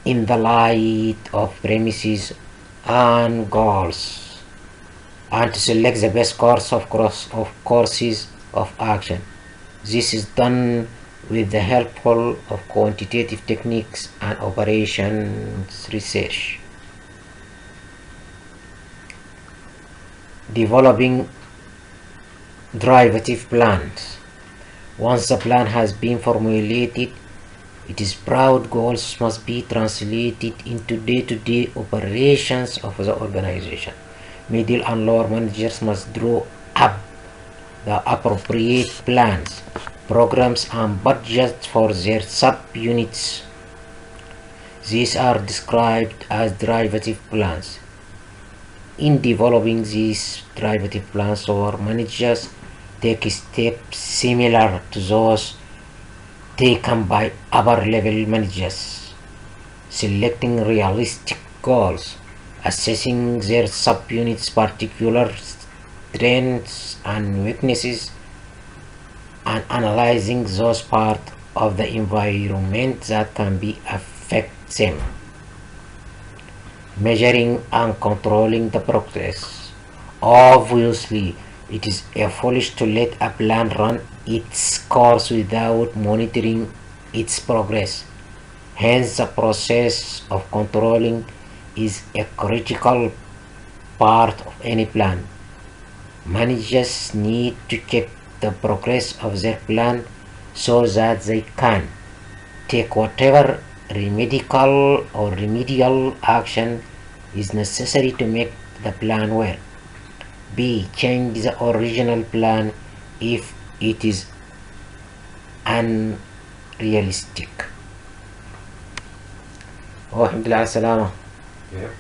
in the light of premises and goals, and to select the best courses of action. This is done with the help of quantitative techniques and operations research. Developing derivative plans. Once the plan has been formulated, its broad goals must be translated into day-to-day operations of the organization. Middle and lower managers must draw up the appropriate plans, programs, and budgets for their sub-units. These are described as derivative plans. In developing these derivative plans, our managers take steps similar to those taken by upper level managers, selecting realistic goals, assessing their subunits' particular strengths and weaknesses, and analyzing those parts of the environment that can be affect them. Measuring and controlling the progress. Obviously, it is foolish to let a plan run its course without monitoring its progress. Hence, the process of controlling is a critical part of any plan. Managers need to check the progress of their plan so that they can take whatever remedial action is necessary to make the plan work. B. Change the original plan if it is unrealistic. Oh, alhamdulillah, salama. Yeah.